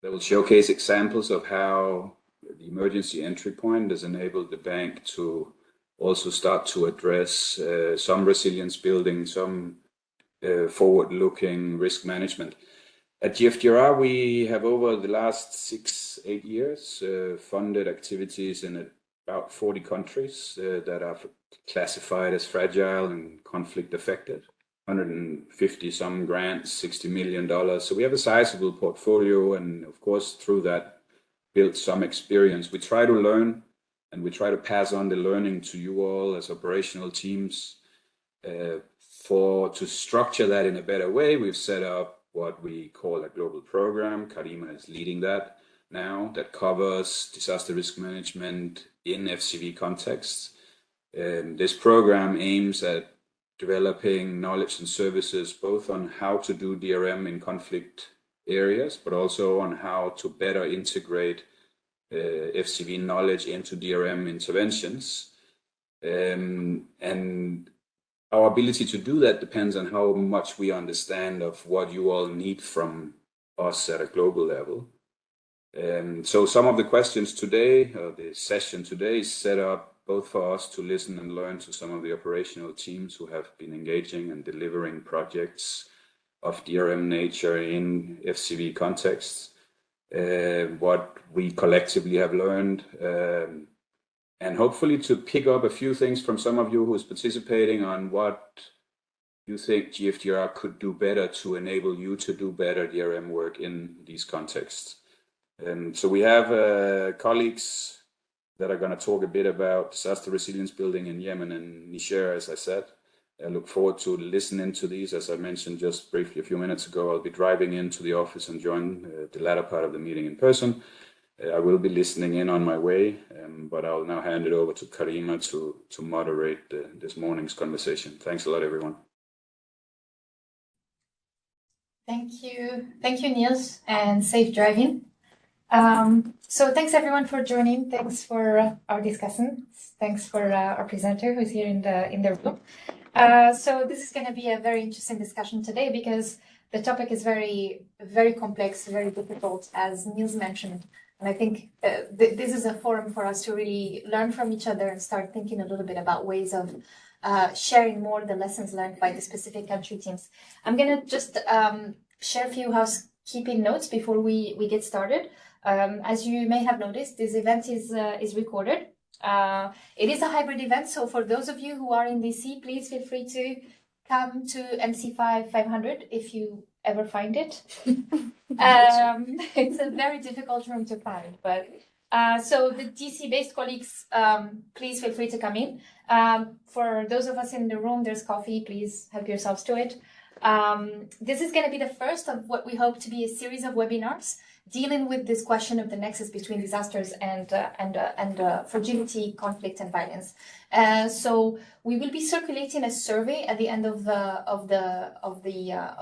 that will showcase examples of how the emergency entry point has enabled the bank to also start to address some resilience building, some forward-looking risk management. At GFGR, we have over the last 6-8 years funded activities in about 40 countries that are classified as fragile and conflict affected. 150 some grants, $60 million. So we have a sizable portfolio, and of course, through that, built some experience. We try to learn, and we try to pass on the learning to you all as operational teams. To structure that in a better way, we've set up what we call a global program. Karima is leading that now, that covers disaster risk management in FCV contexts. This program aims at developing knowledge and services both on how to do DRM in conflict areas, but also on how to better integrate FCV knowledge into DRM interventions. And our ability to do that depends on how much we understand of what you all need from us at a global level. So some of the questions today, or the session today, is set up both for us to listen and learn to some of the operational teams who have been engaging and delivering projects of DRM nature in FCV contexts, what we collectively have learned, and hopefully to pick up a few things from some of you who's participating on what you think GFGR could do better to enable you to do better DRM work in these contexts. So we have colleagues that are going to talk a bit about disaster resilience building in Yemen and Niger, as I said. I look forward to listening to these. As I mentioned just briefly a few minutes ago, I'll be driving into the office and join the latter part of the meeting in person. I will be listening in on my way, but I'll now hand it over to Karima to moderate this morning's conversation. Thanks a lot, everyone. Thank you, Niels, and safe driving. So thanks everyone for joining. Thanks for our discussion. Thanks for our presenter who's here in the room. So this is going to be a very interesting discussion today because the topic is very, very complex, very difficult, as Niels mentioned. And I think this is a forum for us to really learn from each other and start thinking a little bit about ways of sharing more the lessons learned by the specific country teams. I'm going to just share a few housekeeping notes before we get started. As you may have noticed, this event is recorded. It is a hybrid event, so for those of you who are in DC, please feel free to come to MC5 500 if you ever find it. It's a very difficult room to find, but so the DC-based colleagues, please feel free to come in. For those of us in the room, there's coffee. Please help yourselves to it. This is going to be the first of what we hope to be a series of webinars dealing with this question of the nexus between disasters and fragility, conflict, and violence. So we will be circulating a survey at the end of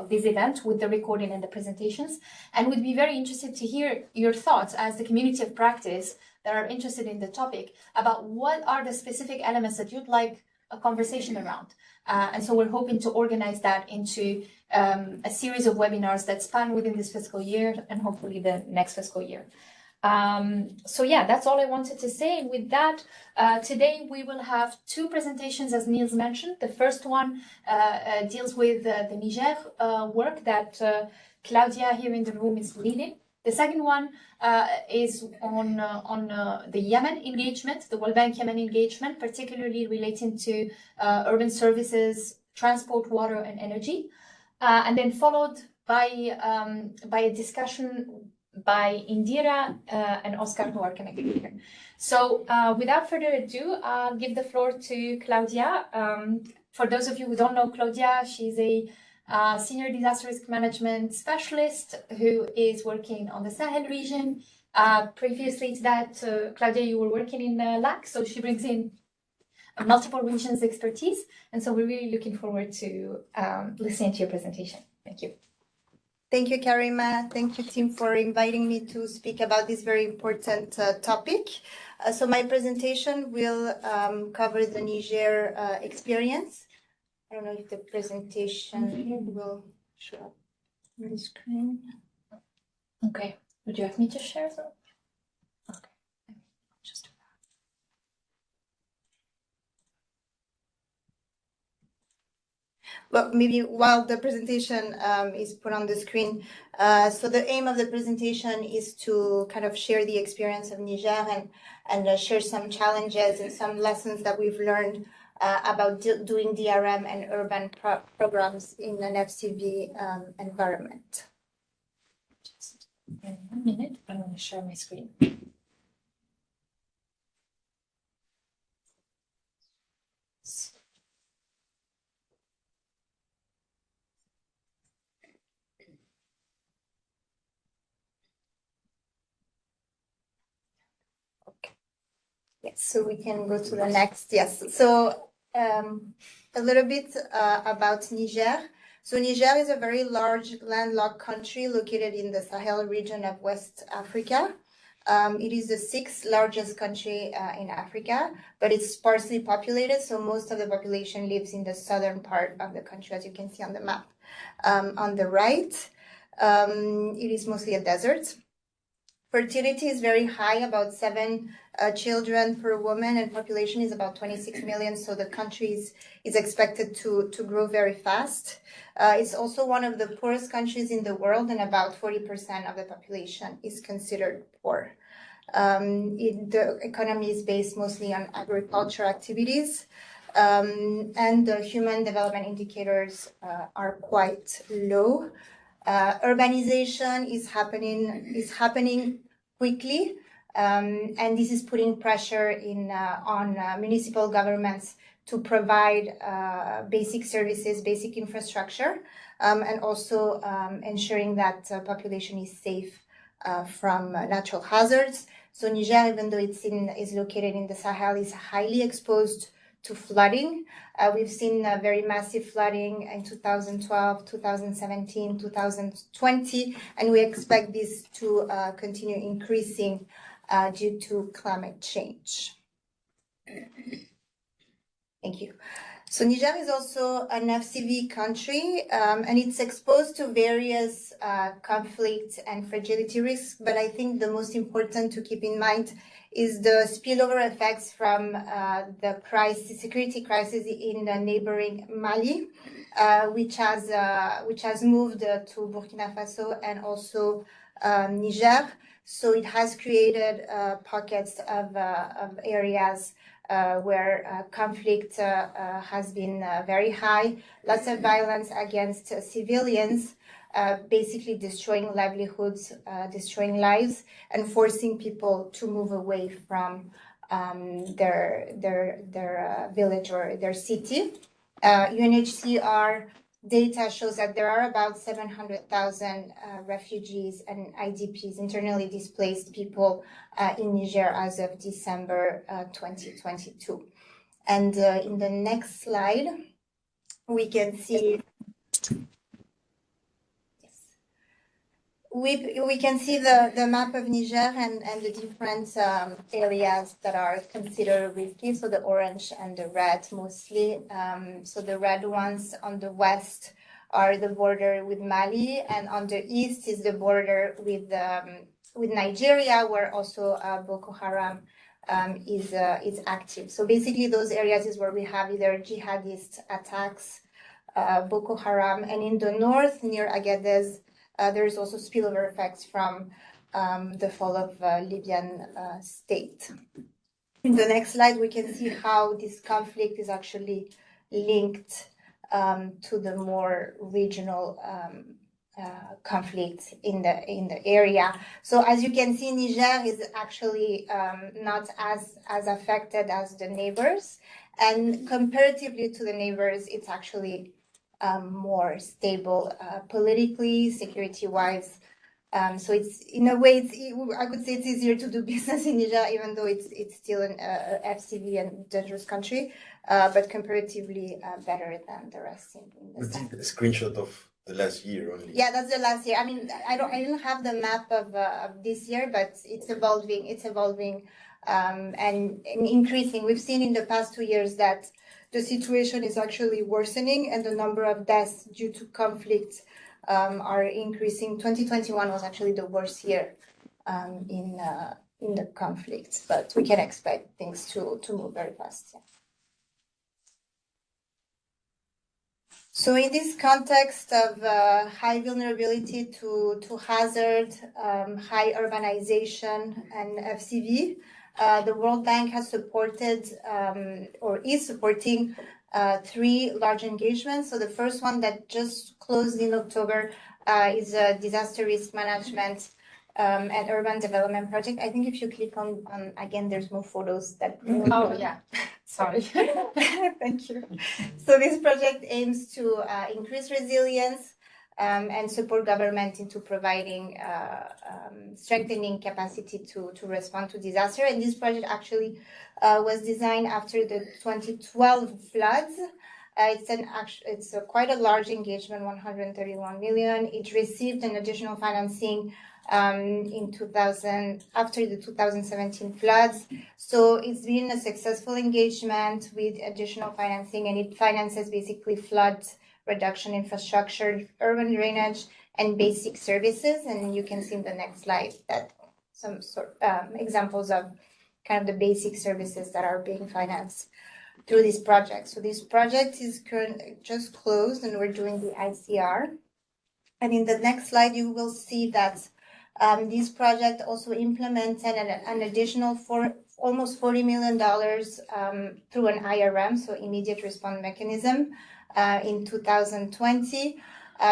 this event with the recording and the presentations, and would be very interested to hear your thoughts as the community of practice that are interested in the topic about what are the specific elements that you'd like a conversation around. And so we're hoping to organize that into a series of webinars that span within this fiscal year and hopefully the next fiscal year. So yeah, that's all I wanted to say. With that, today we will have two presentations, as Niels mentioned. The first one deals with the Niger work that Claudia here in the room is leading. The second one is on the Yemen engagement, the World Bank Yemen engagement, particularly relating to urban services, transport, water, and energy, and then followed by a discussion by Indira and Oscar, who are connected here. So without further ado, I'll give the floor to Claudia. For those of you who don't know Claudia, she's a senior disaster risk management specialist who is working on the Sahel region. Previously to that, Claudia, you were working in LAC, so she brings in multiple regions expertise. And so we're really looking forward to listening to your presentation. Thank you. Thank you, Karima. Thank you, team, for inviting me to speak about this very important topic. So my presentation will cover the Niger experience. I don't know if the presentation will show up on the screen. Okay. Would you like me to share them? Okay. Just do that. Well, maybe while the presentation is put on the screen, so the aim of the presentation is to kind of share the experience of Niger and share some challenges and some lessons that we've learned about doing DRM and urban programs in an FCV environment. Just in 1 minute, I'm going to share my screen. Yes, so we can go to the next. Yes, so a little bit about Niger. So Niger is a very large landlocked country located in the Sahel region of West Africa. It is the 6th largest country in Africa, but it's sparsely populated, so most of the population lives in the southern part of the country, as you can see on the map. On the right, it is mostly a desert. Fertility is very high, about 7 children per woman, and population is about 26 million, so the country is expected to grow very fast. It's also one of the poorest countries in the world, and about 40% of the population is considered poor. The economy is based mostly on agriculture activities, and the human development indicators are quite low. Urbanization is happening quickly, and this is putting pressure on municipal governments to provide basic services, basic infrastructure, and also ensuring that population is safe from natural hazards. So Niger, even though is located in the Sahel, is highly exposed to flooding. We've seen very massive flooding in 2012, 2017, 2020, and we expect this to continue increasing due to climate change. Thank you. So Niger is also an FCV country, and it's exposed to various conflict and fragility risks, but I think the most important to keep in mind is the spillover effects from the security crisis in the neighboring Mali, which has moved to Burkina Faso and also Niger. So it has created pockets of areas where conflict has been very high, lots of violence against civilians, basically destroying livelihoods, destroying lives, and forcing people to move away from their village or their city. UNHCR data shows that there are about 700,000 refugees and IDPs, internally displaced people, in Niger as of December 2022. And in the next slide, we can see we can see the map of Niger and the different areas that are considered risky. So the orange and the red mostly. So the red ones on the west are the border with Mali, and on the east is the border with Nigeria, where also Boko Haram is active. So basically, those areas is where we have either jihadist attacks, Boko Haram, and in the north near Agadez. There's also spillover effects from the fall of Libyan state. In the next slide, we can see how this conflict is actually linked to the more regional conflicts in the area. So as you can see, Niger is actually not as affected as the neighbors, and comparatively to the neighbors, it's actually more stable politically, security-wise. So it's, in a way, I could say it's easier to do business in Niger, even though it's still an FCV and dangerous country, but comparatively better than the rest in the South. A screenshot of the last year only. Yeah, that's the last year. I mean, I don't have the map of this year, but it's evolving and increasing. We've seen in the past 2 years that the situation is actually worsening, and the number of deaths due to conflict are increasing. 2021 was actually the worst year in the conflict, but we can expect things to move very fast. Yeah. So in this context of high vulnerability to hazard, high urbanization, and FCV, the World Bank has supported or is supporting 3 large engagements. So the first one that just closed in October is a disaster risk management and urban development project. I think if you click on again, there's more photos that. Oh yeah, sorry. Thank you. So this project aims to increase resilience and support government into providing strengthening capacity to respond to disaster. And this project actually was designed after the 2012 floods. It's quite a large engagement, 131 million. It received an additional financing in 2000 after the 2017 floods. So it's been a successful engagement with additional financing, and it finances basically flood reduction infrastructure, urban drainage, and basic services. And you can see in the next slide that some examples of kind of the basic services that are being financed through this project. So this project is just closed, and we're doing the ICR. And in the next slide, you will see that this project also implemented an additional almost $40 million through an IRM, so immediate response mechanism, in 2020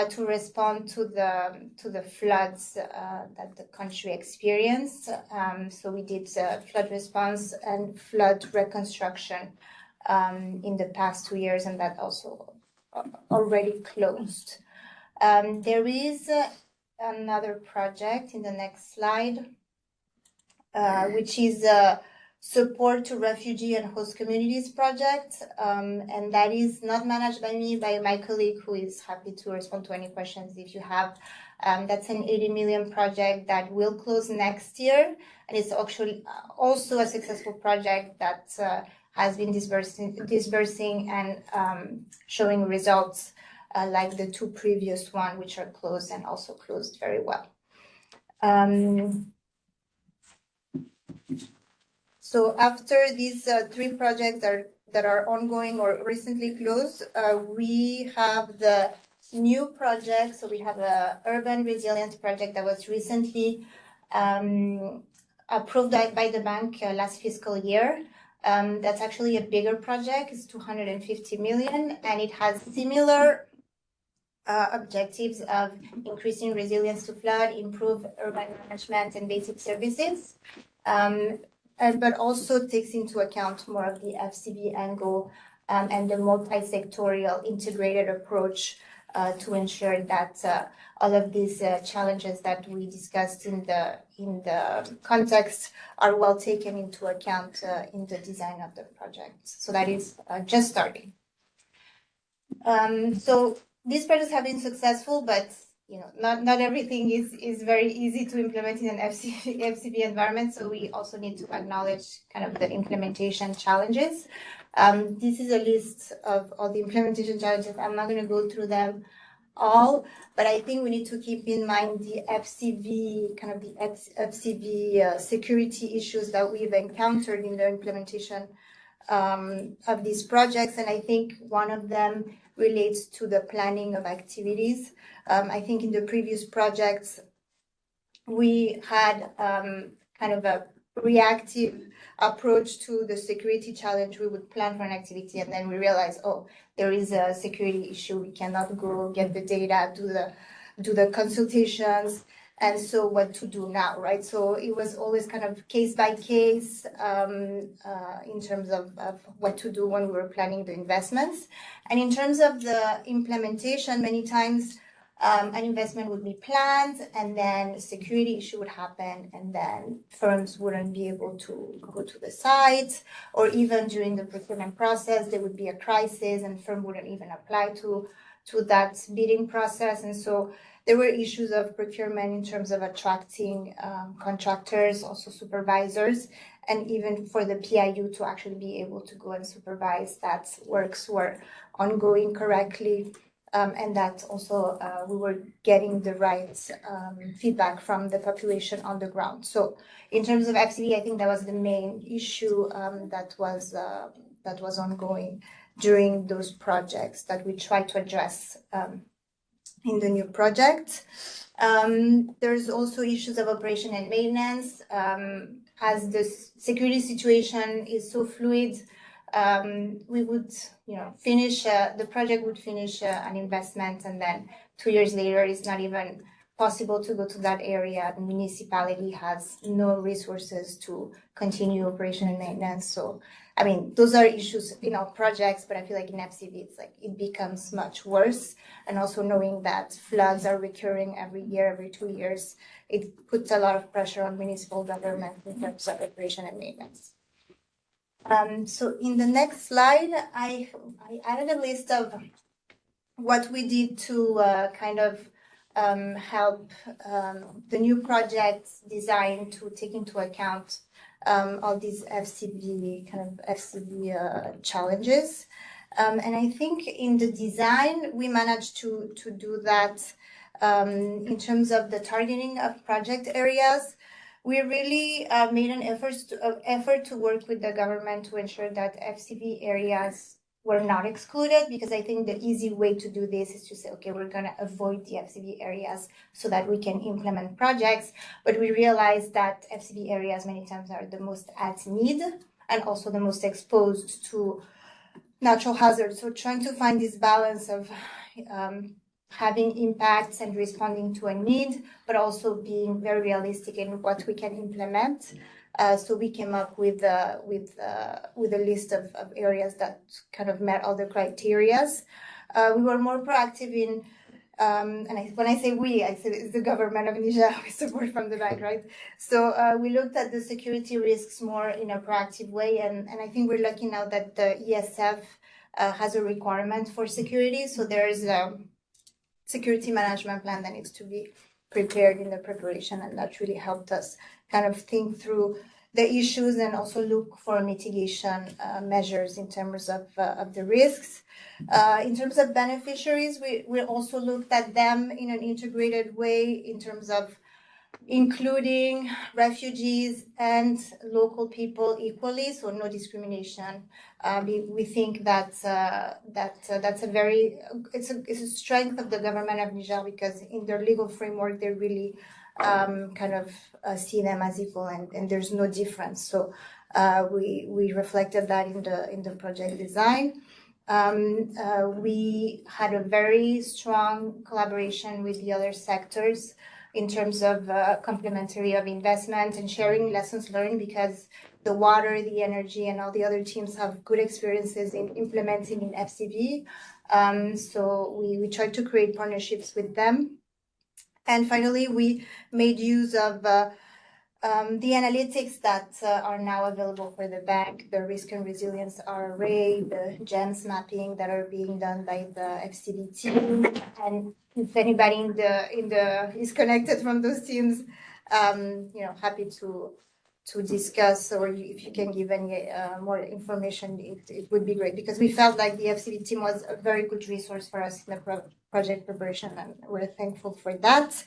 to respond to the floods that the country experienced. So we did flood response and flood reconstruction in the past 2 years, and that also already closed. There is another project in the next slide, which is a support to refugee and host communities project, and that is not managed by me, by my colleague, who is happy to respond to any questions if you have. That's an 80 million project that will close next year, and it's actually also a successful project that has been disbursing and showing results like the 2 previous ones, which are closed and also closed very well. So after these 3 projects that are ongoing or recently closed, we have the new project. So we have a urban resilience project that was recently approved by the bank last fiscal year. That's actually a bigger project. It's 250 million, and it has similar objectives of increasing resilience to flood, improve urban management and basic services, but also takes into account more of the FCV angle and the multi-sectorial integrated approach to ensure that all of these challenges that we discussed in the context are well taken into account in the design of the project. So that is just starting. So these projects have been successful, but not everything is very easy to implement in an FCV environment. So we also need to acknowledge kind of the implementation challenges. This is a list of all the implementation challenges. I'm not going to go through them all, but I think we need to keep in mind the FCV security issues that we've encountered in the implementation of these projects. And I think one of them relates to the planning of activities. I think in the previous projects, we had kind of a reactive approach to the security challenge. We would plan for an activity, and then we realize, oh, there is a security issue. We cannot go get the data, do the consultations, and so what to do now, right? So it was always kind of case by case in terms of what to do when we were planning the investments. And in terms of the implementation, many times an investment would be planned, and then a security issue would happen, and then firms wouldn't be able to go to the site, or even during the procurement process, there would be a crisis, and firm wouldn't even apply to that bidding process. And so there were issues of procurement in terms of attracting contractors, also supervisors, and even for the PIU to actually be able to go and supervise that works were ongoing correctly. and that also we were getting the right feedback from the population on the ground. So in terms of FCV, I think that was the main issue that was ongoing during those projects that we tried to address in the new project. There's also issues of operation and maintenance. As the security situation is so fluid, we would, finish, the project would finish an investment, and then 2 years later, it's not even possible to go to that area. The municipality has no resources to continue operation and maintenance. So, I mean, those are issues in our projects, but I feel like in FCV, it's like it becomes much worse. And also knowing that floods are recurring every year, every 2 years, it puts a lot of pressure on municipal government in terms of operation and maintenance. So in the next slide, I added a list of what we did to kind of help the new projects design to take into account all these FCV challenges. And I think in the design, we managed to do that in terms of the targeting of project areas. We really made an effort to work with the government to ensure that FCV areas were not excluded, because I think the easy way to do this is to say, okay, we're going to avoid the FCV areas so that we can implement projects. But we realized that FCV areas many times are the most at need and also the most exposed to natural hazards. So trying to find this balance of having impacts and responding to a need, but also being very realistic in what we can implement. So we came up with a list of areas that kind of met all the criterias. We were more proactive in, when I say we, I say it's the government of Niger with support from the bank, right? So we looked at the security risks more in a proactive way, and I think we're lucky now that the ESF has a requirement for security. So there is a security management plan that needs to be prepared in the preparation, and that really helped us kind of think through the issues and also look for mitigation measures in terms of the risks. In terms of beneficiaries, we also looked at them in an integrated way in terms of including refugees and local people equally, so no discrimination. We think that's a strength of the government of Niger, because in their legal framework they really see them as equal, and there's no difference. So we reflected that in the project design. We had a very strong collaboration with the other sectors in terms of complementary of investment and sharing lessons learned, because the water, the energy, and all the other teams have good experiences in implementing in FCV. So we tried to create partnerships with them. And finally, we made use of the analytics that are now available for the bank, the risk and resilience RRA, the GEMS mapping that are being done by the FCV team. And if anybody is connected from those teams, happy to discuss, or if you can give any more information, it would be great, because we felt like the FCV team was a very good resource for us in the project preparation, and we're thankful for that.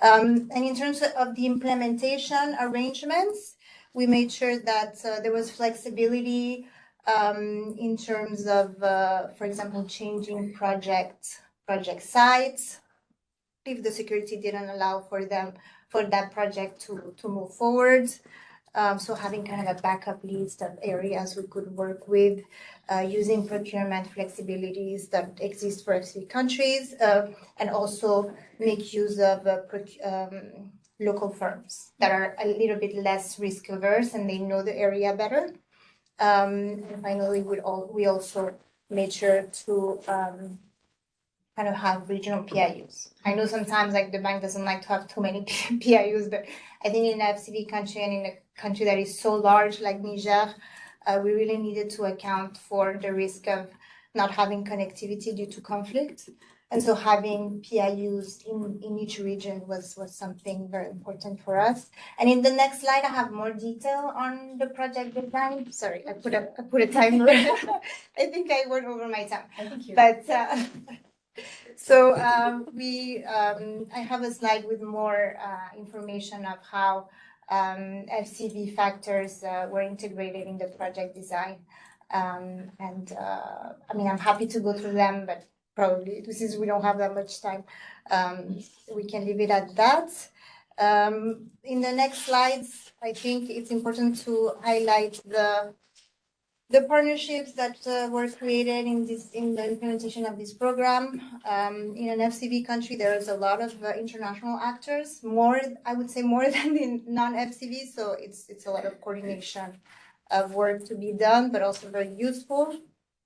And in terms of the implementation arrangements, we made sure that there was flexibility in terms of, for example, changing project sites if the security didn't allow for that project to move forward. So having kind of a backup list of areas we could work with, using procurement flexibilities that exist for FCV countries, and also make use of local firms that are a little bit less risk averse and they know the area better. And finally, we also made sure to kind of have regional PIUs. I know sometimes like the bank doesn't like to have too many PIUs, but I think in an FCV country and in a country that is so large like Niger, we really needed to account for the risk of not having connectivity due to conflict. And so having PIUs in each region was something very important for us. And in the next slide, I have more detail on the project design. Sorry, I put a timer. I think I went over my time. I think you. But So I have a slide with more information of how FCV factors were integrated in the project design. I mean, I'm happy to go through them, but probably since we don't have that much time, we can leave it at that. In the next slides, I think it's important to highlight the partnerships that were created in the implementation of this program. In an FCV country, there is a lot of international actors, I would say more than in non-FCV, so it's a lot of coordination of work to be done, but also very useful.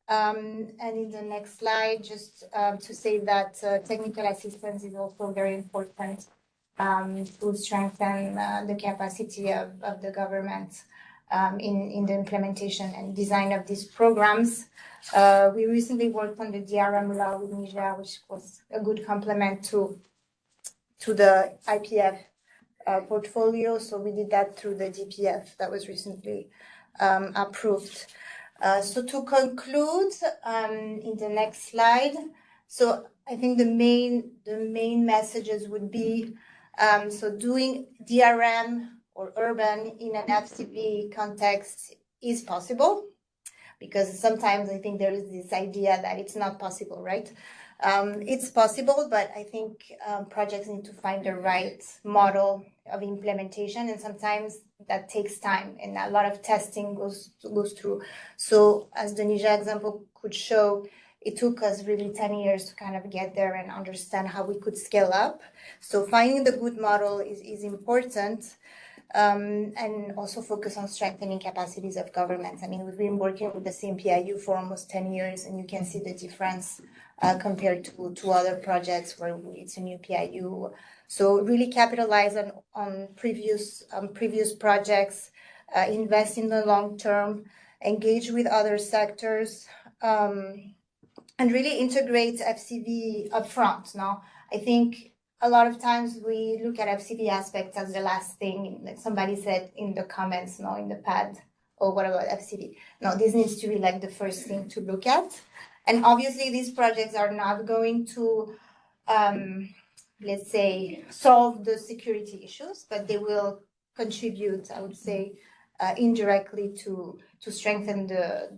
And in the next slide, just to say that technical assistance is also very important to strengthen the capacity of the government in the implementation and design of these programs. We recently worked on the DRM law with Niger, which was a good complement to the IPF portfolio. So we did that through the DPF that was recently approved. So to conclude, in the next slide, so I think the main messages would be so doing DRM or urban in an FCV context is possible, because sometimes I think there is this idea that it's not possible, right? It's possible, but I think projects need to find the right model of implementation, and sometimes that takes time and a lot of testing goes through. So as the Niger example could show, it took us really 10 years to kind of get there and understand how we could scale up. So finding the good model is important. And also focus on strengthening capacities of governments. I mean, we've been working with the same PIU for almost 10 years, and you can see the difference compared to other projects where it's a new PIU. So really capitalize on previous projects, invest in the long term, engage with other sectors, and really integrate FCV upfront. Now, I think a lot of times we look at FCV aspects as the last thing, like somebody said in the comments, in the pad, or what about FCV? No, this needs to be like the first thing to look at. And obviously these projects are not going to, let's say, solve the security issues, but they will contribute, I would say, indirectly to strengthen the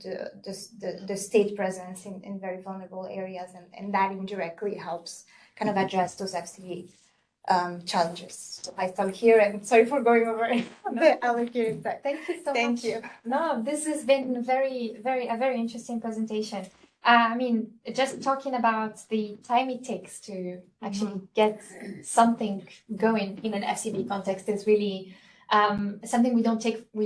state presence in very vulnerable areas, and that indirectly helps kind of address those FCV challenges. So I stop here, and sorry for going over the allocated time. Thank you so much. Thank you. No, this has been a very interesting presentation. I mean, just talking about the time it takes to actually get something going in an FCV context is really something we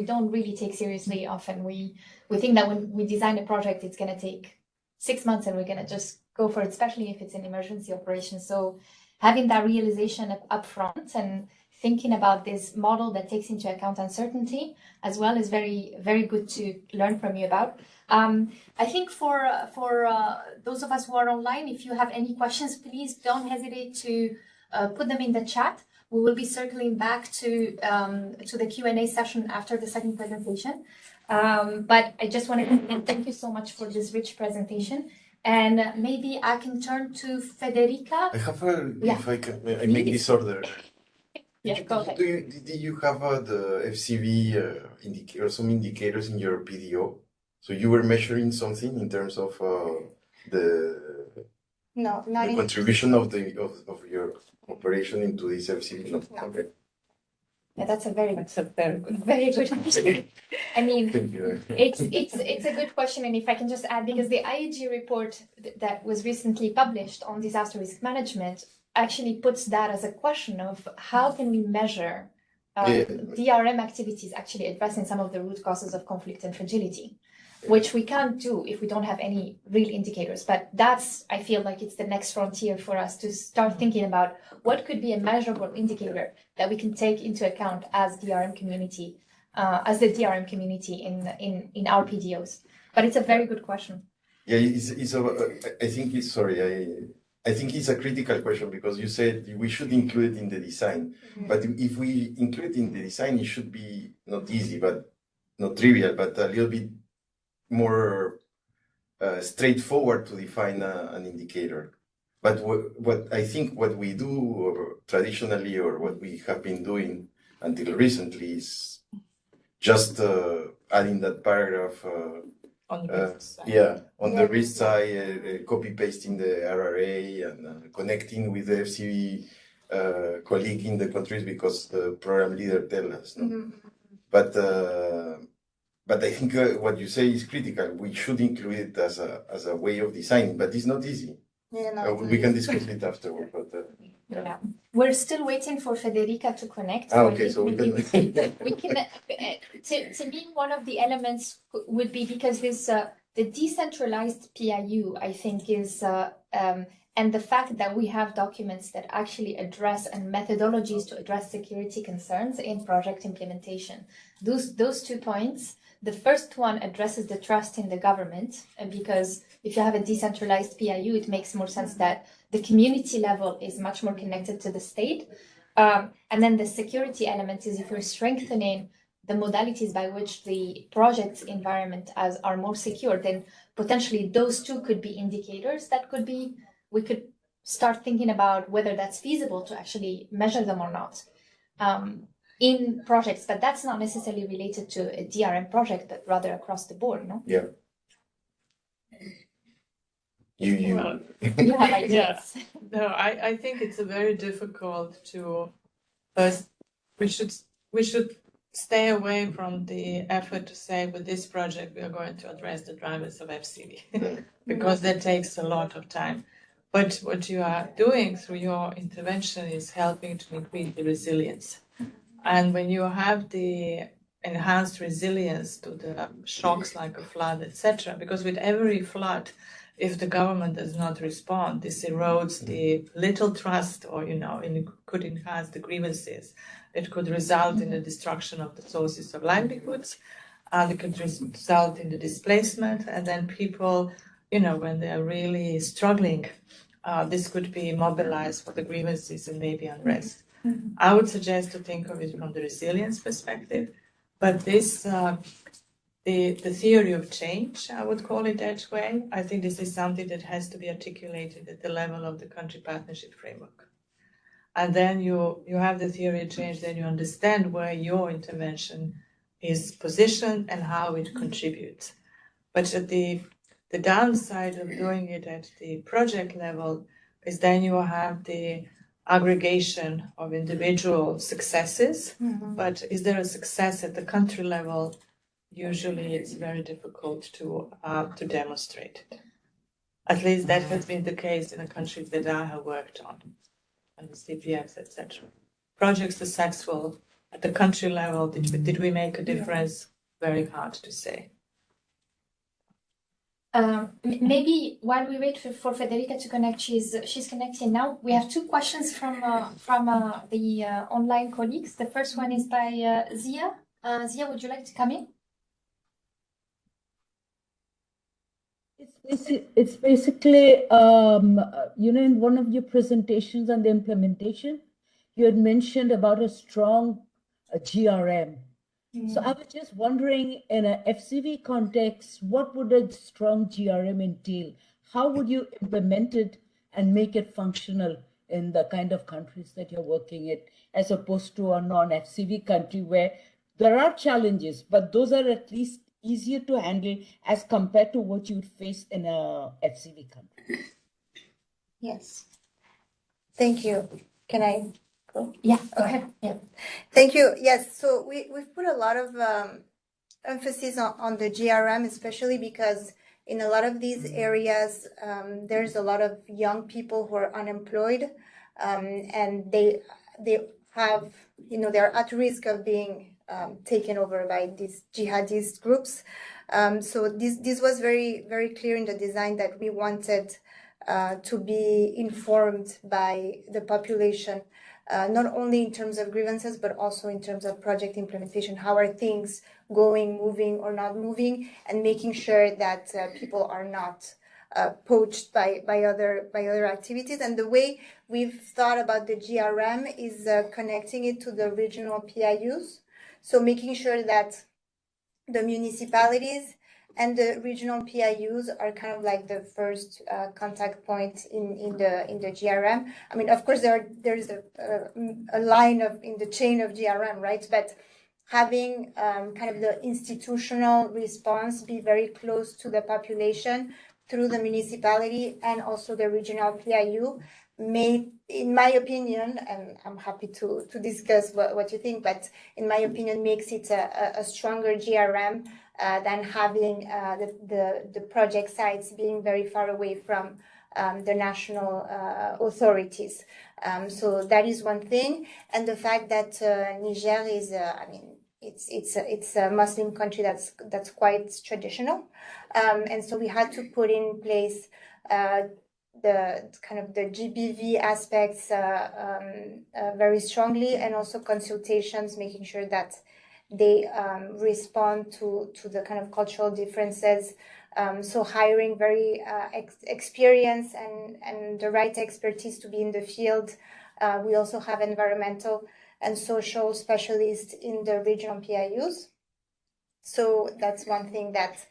don't really take seriously often. We think that when we design a project, it's going to take 6 months and we're going to just go for it, especially if it's an emergency operation. So having that realization up front and thinking about this model that takes into account uncertainty as well is very, very good to learn from you about. I think for those of us who are online, if you have any questions, please don't hesitate to put them in the chat. We will be circling back to the Q&A session after the second presentation. But I just want to thank you so much for this rich presentation. And maybe I can turn to Federica. I have if I can, I make this order. Yeah, go ahead. Did you have the FCV or some indicators in your PDO? So you were measuring something in terms of the contribution of your operation into this FCV? No. Okay. Yeah, that's a very good question. I mean, it's a good question, and if I can just add, because the IEG report that was recently published on disaster risk management actually puts that as a question of how can we measure DRM activities actually addressing some of the root causes of conflict and fragility, which we can't do if we don't have any real indicators. But that's, I feel like it's the next frontier for us to start thinking about what could be a measurable indicator that we can take into account as DRM community, as the DRM community in our PDOs. But it's a very good question. Yeah, I think it's a critical question, because you said we should include it in the design. Mm-hmm. But if we include it in the design, it should be not easy, but not trivial, but a little bit more straightforward to define an indicator. But what I think what we do traditionally, or what we have been doing until recently, is just adding that paragraph on the risk side. On the risk side, copy pasting the RRA and connecting with the FCV colleague in the countries because the program leader tells us. No? Mm-hmm. But I think what you say is critical. We should include it as a way of designing, but it's not easy. Yeah, no, we can discuss it afterward. But yeah, we're still waiting for Federica to connect. Okay, so we can. We can. To me, one of the elements would be because this the decentralized PIU, I think, is and the fact that we have documents that actually address and methodologies to address security concerns in project implementation. Those 2 points. The first one addresses the trust in the government, and because if you have a decentralized PIU, it makes more sense that the community level is much more connected to the state. And then the security element is if you're strengthening the modalities by which the project's environment are more secure, then potentially those two could be indicators that could be, we could start thinking about whether that's feasible to actually measure them or not. In projects, but that's not necessarily related to a DRM project, but rather across the board, no? Yeah. You have ideas. Yeah. No, I think it's a very difficult to first we should stay away from the effort to say with this project we are going to address the drivers of FCV because that takes a lot of time. But what you are doing through your intervention is helping to increase the resilience. And when you have the enhanced resilience to the shocks like a flood, etc., because with every flood, if the government does not respond, this erodes the little trust, or it could enhance the grievances. It could result in the destruction of the sources of livelihoods, and it could result in the displacement. And then people, when they are really struggling, this could be mobilized for the grievances and maybe unrest. Mm-hmm. I would suggest to think of it from the resilience perspective, but this, the theory of change, I would call it that way. I think this is something that has to be articulated at the level of the country partnership framework. And then you have the theory of change, then you understand where your intervention is positioned and how it contributes. But at the downside of doing it at the project level is then you have the aggregation of individual successes, mm-hmm. But is there a success at the country level? Usually it's very difficult to demonstrate it. At least that has been the case in the countries that I have worked on, and the CPS, etc. Projects successful at the country level, did we make a difference? Very hard to say. Maybe while we wait for Federica to connect, she's connecting now. We have 2 questions from the online colleagues. The first one is by Zia. Zia, would you like to come in? It's basically, in one of your presentations on the implementation, you had mentioned about a strong GRM. So I was just wondering, in a FCV context, what would a strong GRM entail? How would you implement it and make it functional in the kind of countries that you're working in, as opposed to a non-FCV country where there are challenges, but those are at least easier to handle as compared to what you'd face in a FCV country? Yes. Thank you. Can I go? Yeah, go ahead. Yeah. Thank you. Yes, so we've put a lot of emphasis on the GRM, especially because in a lot of these areas, there's a lot of young people who are unemployed, and they have, they're at risk of being taken over by these jihadist groups. So this was very, very clear in the design that we wanted to be informed by the population, not only in terms of grievances, but also in terms of project implementation. How are things going, moving or not moving, and making sure that people are not poached by other activities. And the way we've thought about the GRM is connecting it to the regional PIUs. So making sure that the municipalities and the regional PIUs are kind of like the first contact point in the GRM. I mean, of course, there's a line in the chain of GRM, right? But having kind of the institutional response be very close to the population through the municipality and also the regional PIU may, in my opinion, and I'm happy to discuss what you think, but in my opinion, makes it a stronger GRM than having the project sites being very far away from the national authorities. So that is one thing. And the fact that Niger is, I mean, it's a Muslim country that's quite traditional, and so we had to put in place the kind of the GBV aspects very strongly, and also consultations, making sure that they respond to the kind of cultural differences. So hiring very experienced and the right expertise to be in the field. We also have environmental and social specialists in the regional PIUs. So that's one thing that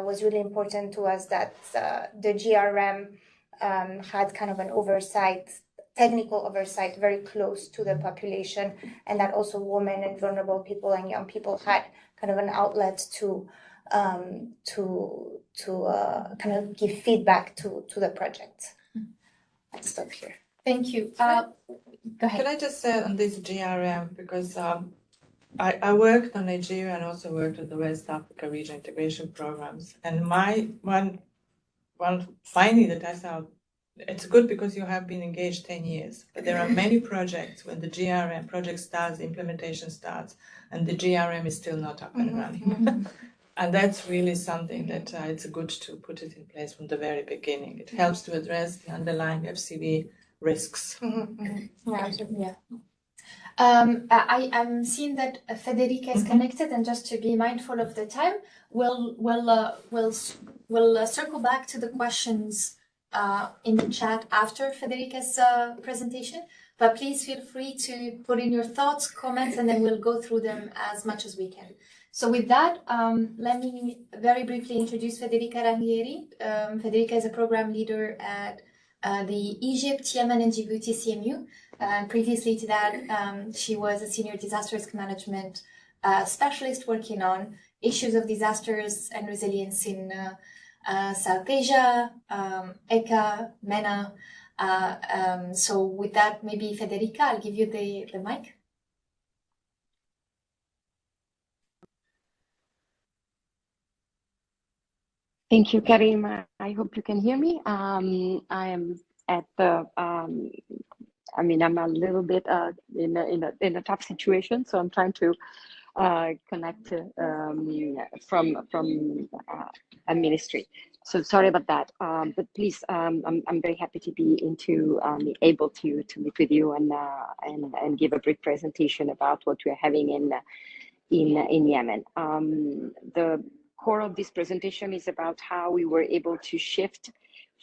was really important to us, that the GRM had kind of an oversight, technical oversight, very close to the population, and that also women and vulnerable people and young people had kind of an outlet to kind of give feedback to the project. I'll stop here. Thank you. Go ahead. Can I just say on this GRM, because I worked on Nigeria and also worked on the West Africa region integration programs, and my one finding that I saw, it's good because you have been engaged 10 years, but there are many projects when the GRM project starts, implementation starts, and the GRM is still not up and running. And that's really something that it's good to put it in place from the very beginning. It helps to address the underlying FCV risks. Yeah. I'm seeing that Federica is connected, and just to be mindful of the time, we'll circle back to the questions in the chat after Federica's presentation. But please feel free to put in your thoughts, comments, and then we'll go through them as much as we can. So with that, let me very briefly introduce Federica Rangieri. Federica is a program leader at the Egypt, Yemen, and Djibouti CMU. Previously to that, she was a senior disaster risk management specialist working on issues of disasters and resilience in South Asia, ECA, MENA. So with that, maybe Federica, I'll give you the mic. Thank you, Karim. I hope you can hear me. I am at the, I mean, I'm a little bit in a tough situation, so I'm trying to connect from a ministry. So sorry about that. But please, I'm very happy to be able to meet with you and give a brief presentation about what we're having in Yemen. The core of this presentation is about how we were able to shift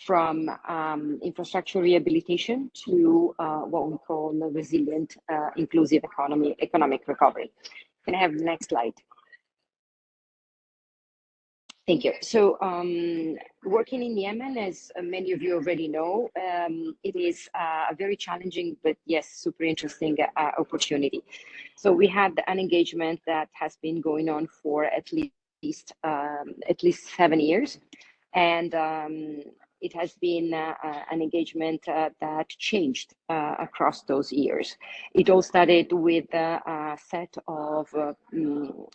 from infrastructure rehabilitation to what we call a resilient, inclusive economic recovery. Can I have the next slide? Thank you. So working in Yemen, as many of you already know, it is a very challenging, but yes, super interesting opportunity. So we had an engagement that has been going on for at least 7 years, and it has been an engagement that changed across those years. It all started with a set of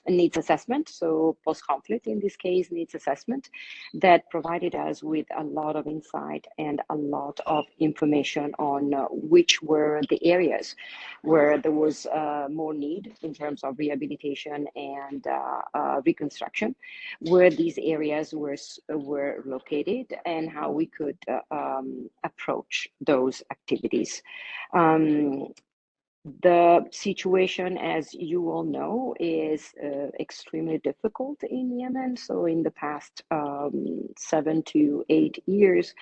needs assessment, so post-conflict in this case, needs assessment, that provided us with a lot of insight and a lot of information on which were the areas where there was more need in terms of rehabilitation and reconstruction, where these areas were located, and how we could approach those activities. The situation, as you all know, is extremely difficult in Yemen. So in the past 7 to 8 years,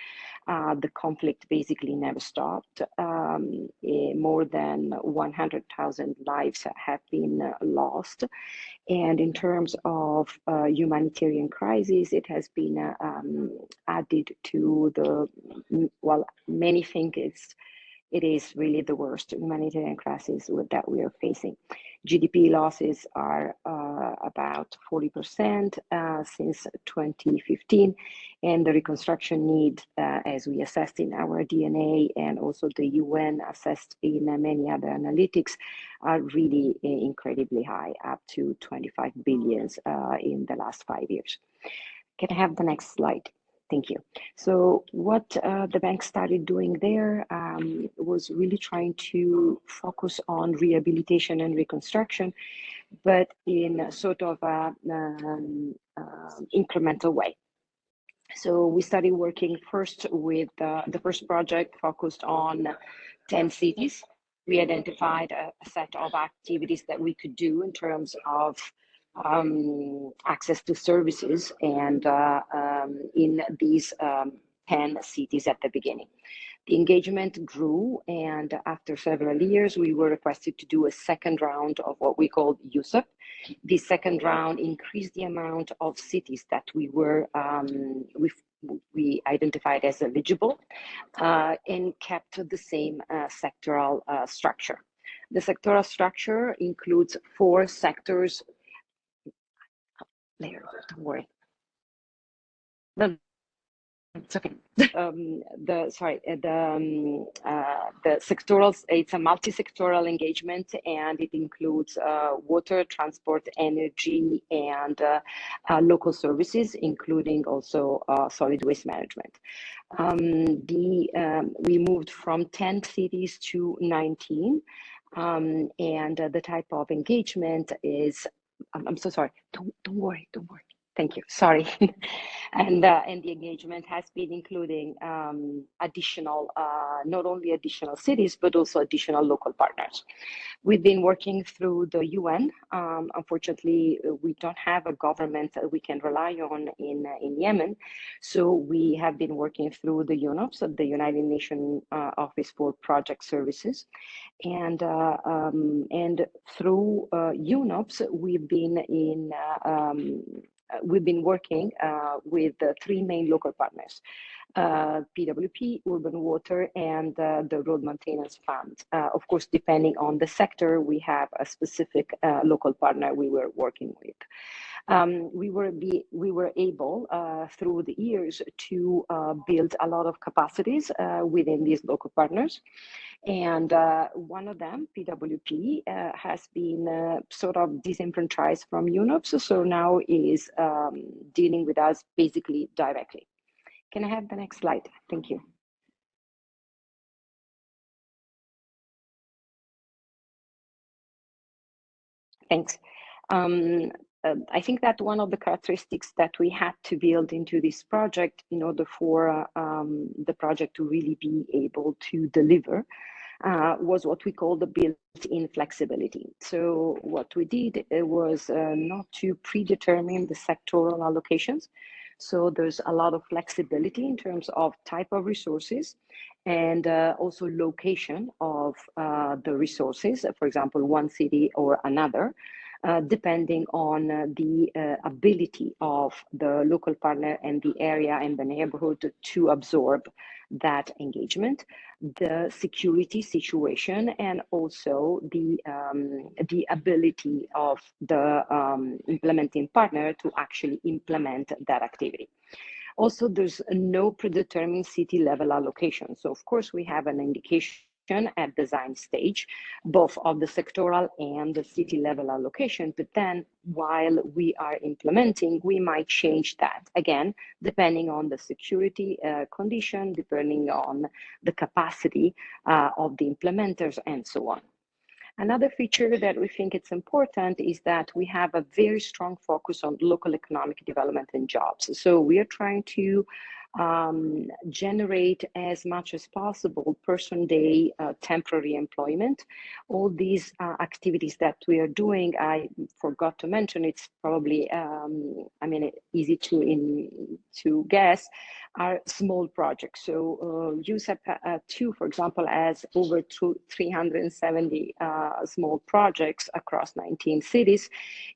the conflict basically never stopped. More than 100,000 lives have been lost. And in terms of humanitarian crisis, it has been added to the, well, many think it is really the worst humanitarian crisis that we are facing. GDP losses are about 40% since 2015, and the reconstruction need, as we assessed in our DNA and also the UN assessed in many other analytics, are really incredibly high, up to 25 billions in the last 5 years. Can I have the next slide? Thank you. So what the bank started doing there was really trying to focus on rehabilitation and reconstruction, but in sort of a incremental way. So we started working first with the first project focused on 10 cities. We identified a set of activities that we could do in terms of access to services and in these 10 cities at the beginning. The engagement grew, and after several years, we were requested to do a second round of what we called USUP. The second round increased the amount of cities that we were we identified as eligible and kept the same sectoral structure. The sectoral structure includes 4 sectors. Later, don't worry. It's okay. The sectoral, it's a multi-sectoral engagement, and it includes water, transport, energy, and local services, including also solid waste management. We moved from 10 cities to 19, and the type of engagement is, I'm so sorry, don't worry. Thank you. Sorry. And the engagement has been including additional, not only additional cities, but also additional local partners. We've been working through the UN. Unfortunately, we don't have a government that we can rely on in Yemen. So we have been working through the UNOPS, the United Nations Office for Project Services. And through UNOPS, we've been working with 3 main local partners, PWP, Urban Water, and the Road Maintenance Fund. Of course, depending on the sector, we have a specific local partner we were working with. We were able through the years to build a lot of capacities within these local partners. And one of them, PWP, has been sort of disenfranchised from UNOPS, so now is dealing with us basically directly. Can I have the next slide? Thank you. Thanks. I think that one of the characteristics that we had to build into this project in order for the project to really be able to deliver was what we call the built-in flexibility. So what we did was not to predetermine the sectoral allocations. So there's a lot of flexibility in terms of type of resources and also location of the resources, for example, one city or another. Depending on the ability of the local partner and the area and the neighborhood to absorb that engagement, the security situation, and also the ability of the implementing partner to actually implement that activity. Also, there's no predetermined city level allocation. So of course, we have an indication at design stage, both of the sectoral and the city level allocation, but then while we are implementing, we might change that again, depending on the security condition, depending on the capacity of the implementers and so on. Another feature that we think it's important is that we have a very strong focus on local economic development and jobs. So we are trying to generate as much as possible person-day temporary employment. All these activities that we are doing, I forgot to mention, it's probably, easy to guess, are small projects. So USEP 2, for example, has over 370 small projects across 19 cities.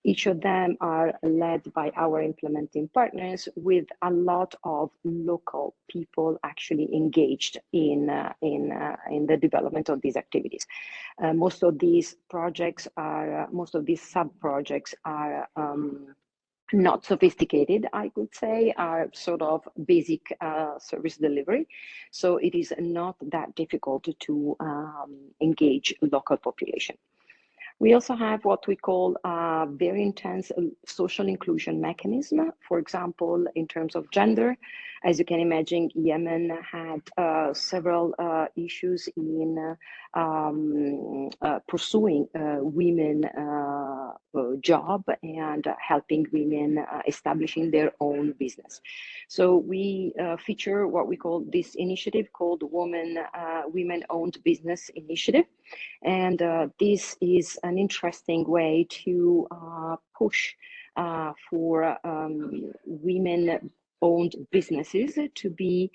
Each of them are led by our implementing partners with a lot of local people actually engaged in the development of these activities. Most of these sub-projects are not sophisticated, I could say, are sort of basic service delivery. So it is not that difficult to engage local population. We also have what we call a very intense social inclusion mechanism. For example, in terms of gender, as you can imagine, Yemen had several issues in pursuing women job and helping women establishing their own business. So we feature what we call this initiative called Women-Owned Business Initiative. And this is an interesting way to push for women-owned businesses to be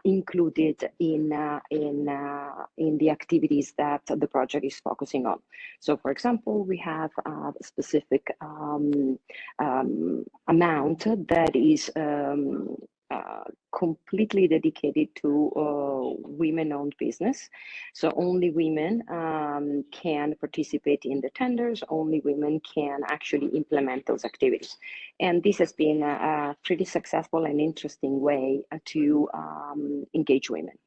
included in the activities that the project is focusing on. So, for example, we have a specific amount that is completely dedicated to women-owned business. So only women can participate in the tenders, only women can actually implement those activities. And this has been a pretty successful and interesting way to engage women.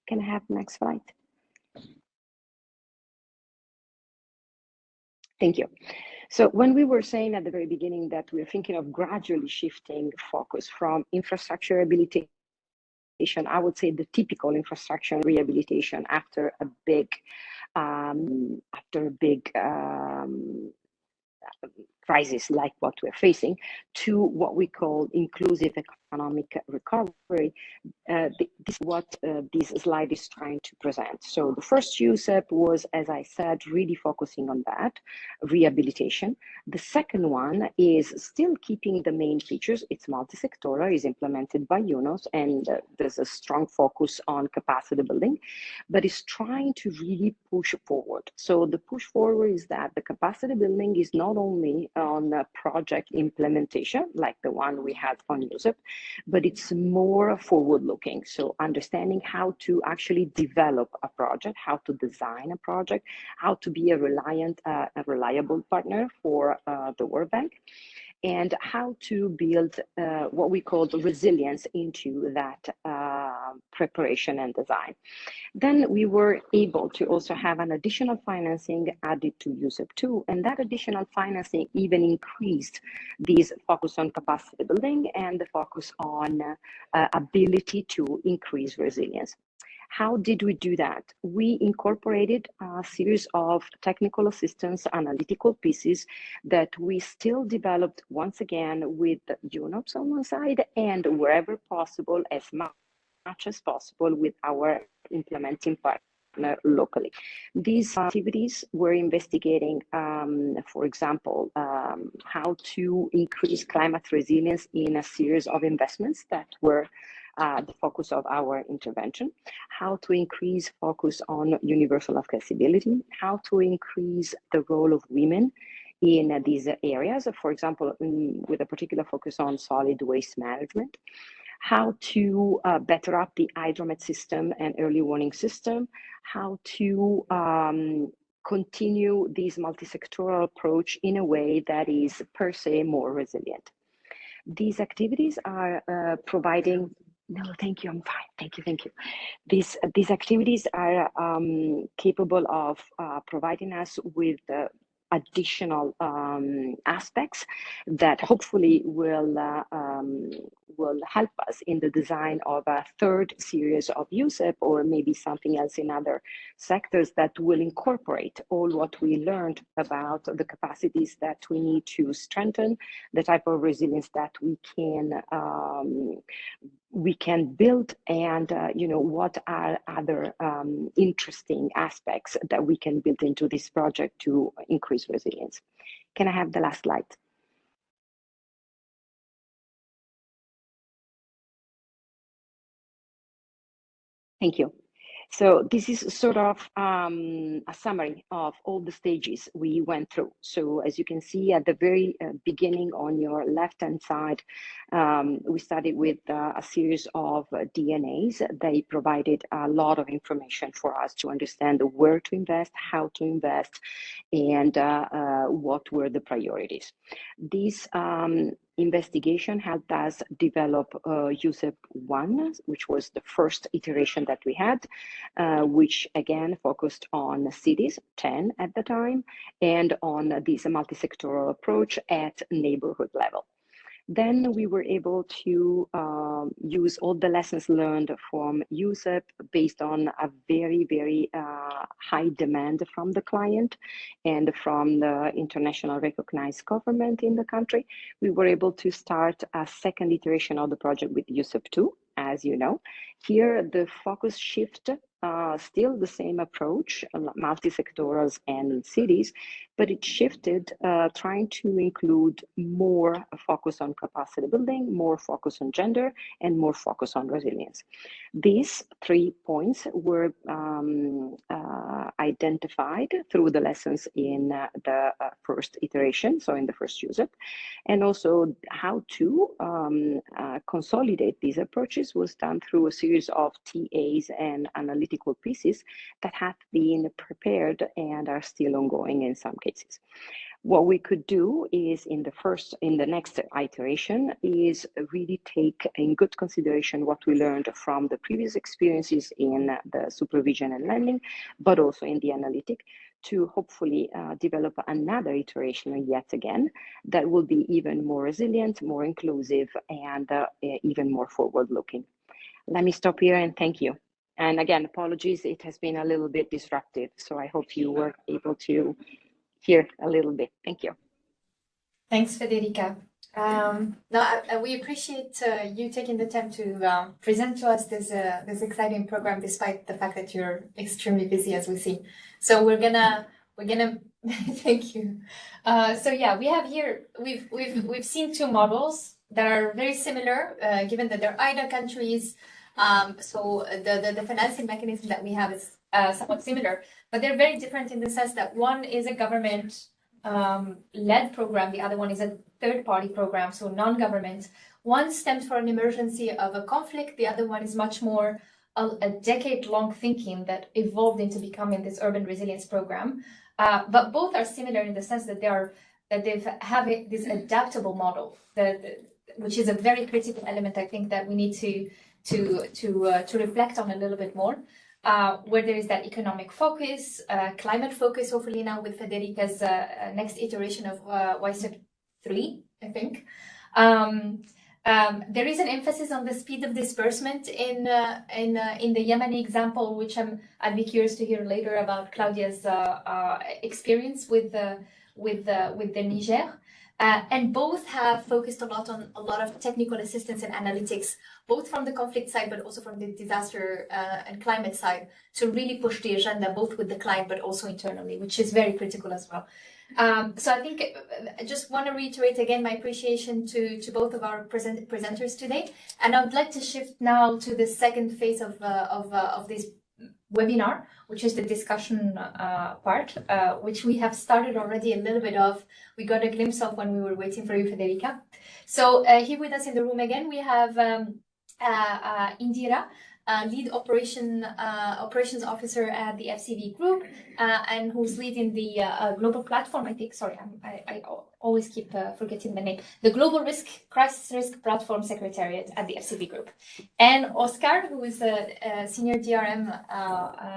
Can I have the next slide? Thank you. So when we were saying at the very beginning that we're thinking of gradually shifting focus from infrastructure rehabilitation, I would say the typical infrastructure rehabilitation after a big crisis like what we're facing, to what we call inclusive economic recovery. This is what this slide is trying to present. So the first USEP was, as I said, really focusing on that, rehabilitation. The second one is still keeping the main features. It's multi-sectoral, is implemented by UNOS, and there's a strong focus on capacity building, but it's trying to really push forward. So the push forward is that the capacity building is not only on project implementation, like the one we had on USEP, but it's more forward-looking. So understanding how to actually develop a project, how to design a project, how to be a reliable partner for the World Bank, and how to build what we call the resilience into that preparation and design. Then we were able to also have an additional financing added to USEP 2, and that additional financing even increased this focus on capacity building and the focus on ability to increase resilience. How did we do that? We incorporated a series of technical assistance analytical pieces that we still developed once again with UNOPS on one side, and wherever possible, as much as possible, with our implementing partner locally. These activities were investigating, for example, how to increase climate resilience in a series of investments that were the focus of our intervention, how to increase focus on universal accessibility, how to increase the role of women in these areas, for example, with a particular focus on solid waste management, how to better up the hydromet system and early warning system, how to continue this multi-sectoral approach in a way that is per se more resilient. These activities are providing, no, thank you, I'm fine, thank you. These activities are capable of providing us with additional aspects that hopefully will will help us in the design of a third series of USEP, or maybe something else in other sectors that will incorporate all what we learned about the capacities that we need to strengthen, the type of resilience that we can build, and what are other interesting aspects that we can build into this project to increase resilience. Can I have the last slide? Thank you. So this is sort of a summary of all the stages we went through. So as you can see at the very beginning on your left-hand side, we started with a series of DNAs. They provided a lot of information for us to understand where to invest, how to invest, and what were the priorities. This investigation helped us develop USEP 1, which was the first iteration that we had, which again focused on cities, 10 at the time, and on this multi-sectoral approach at neighborhood level. Then we were able to use all the lessons learned from USEP based on a very, very high demand from the client and from the international recognized government in the country. We were able to start a second iteration of the project with USEP 2, as you know. Here, the focus shift, still the same approach, multi-sectorals and cities, but it shifted, trying to include more focus on capacity building, more focus on gender, and more focus on resilience. These 3 points were identified through the lessons in the first iteration, so in the first USEP, and also how to consolidate these approaches was done through a series of TAs and analytical pieces that have been prepared and are still ongoing in some cases. What we could do is in the next iteration is really take in good consideration what we learned from the previous experiences in the supervision and lending, but also in the analytic, to hopefully develop another iteration yet again that will be even more resilient, more inclusive, and even more forward-looking. Let me stop here and thank you. And again, apologies, it has been a little bit disruptive, so I hope you were able to hear a little bit. Thank you. Thanks, Federica. We appreciate you taking the time to present to us this exciting program, despite the fact that you're extremely busy, as we see. So we're gonna thank you. So yeah, we have here we've seen two models that are very similar, given that they're either countries. So the financing mechanism that we have is somewhat similar, but they're very different in the sense that one is a government led program, the other one is a third-party program, so non-government. One stems from an emergency of a conflict, the other one is much more a decade-long thinking that evolved into becoming this urban resilience program. But both are similar in the sense that they have this adaptable model, which is a very critical element, I think, that we need to reflect on a little bit more, where there is that economic focus, climate focus, hopefully now with Federica's next iteration of YSEP 3, I think. There is an emphasis on the speed of disbursement in the Yemeni example, which I'd be curious to hear later about Claudia's experience with the Niger. And both have focused a lot on a lot of technical assistance and analytics, both from the conflict side, but also from the disaster and climate side, to really push the agenda, both with the client, but also internally, which is very critical as well. So I think I just want to reiterate again my appreciation to both of our presenters today. And I would like to shift now to the second phase of this webinar, which is the discussion part, which we have started already a little bit of. We got a glimpse of when we were waiting for you, Federica. So here with us in the room again, we have Indira, lead operations officer at the FCV group, and who's leading the global platform. I think, sorry, I always keep forgetting the name. The Global Crisis Risk Platform Secretariat at the FCV group, and Oscar, who is a senior DRM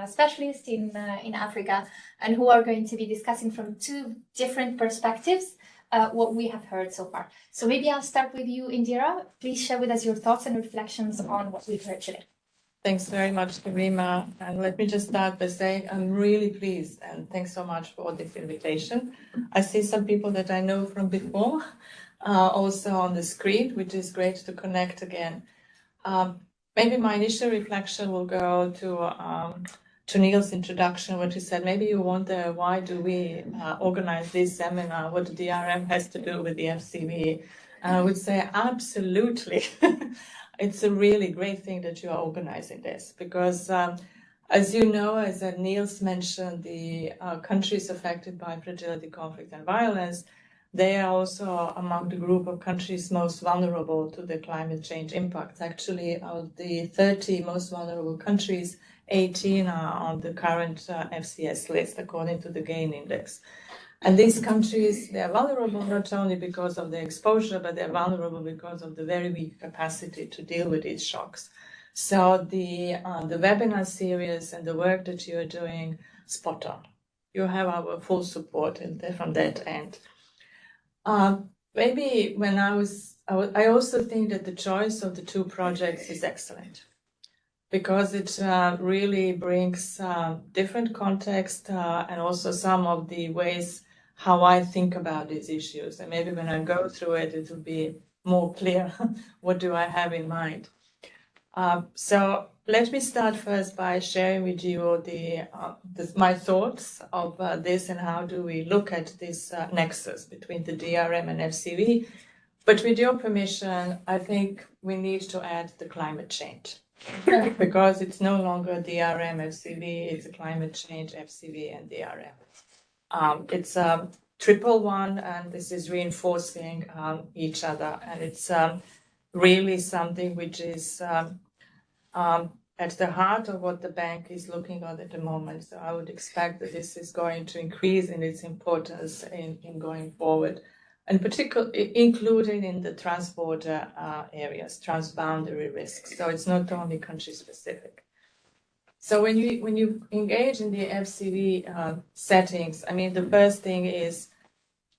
specialist in Africa, and who are going to be discussing from two different perspectives. what we have heard so far. So maybe I'll start with you, Indira. Please share with us your thoughts and reflections on what we've heard today. Thanks very much, Karima. And let me just start by saying I'm really pleased and thanks so much for this invitation. I see some people that I know from before also on the screen, which is great to connect again. Maybe my initial reflection will go to Neil's introduction, what he said. Maybe you wonder, why do we organize this seminar? What the DRM has to do with the FCV? And I would say absolutely. It's a really great thing that you are organizing this because, as you know, as Niels mentioned, the countries affected by fragility, conflict, and violence, they are also among the group of countries most vulnerable to the climate change impacts. Actually, of the 30 most vulnerable countries, 18 are on the current FCS list, according to the GAIN index. And these countries, they are vulnerable not only because of their exposure, but they're vulnerable because of the very weak capacity to deal with these shocks. So the webinar series and the work that you are doing, spot on. You have our full support from that end. Maybe when I also think that the choice of the two projects is excellent because it really brings different context and also some of the ways how I think about these issues. And maybe when I go through it, it will be more clear what do I have in mind. So let me start first by sharing with you my thoughts of this and how do we look at this nexus between the DRM and FCV. But with your permission, I think we need to add the climate change because it's no longer DRM, FCV, it's a climate change, FCV, and DRM. It's a triple one, and this is reinforcing each other. And it's really something which is at the heart of what the bank is looking at the moment. So I would expect that this is going to increase in its importance in going forward, and particularly including in the transborder areas, transboundary risks. So it's not only country specific. So when you engage in the FCV settings, I mean, the first thing is,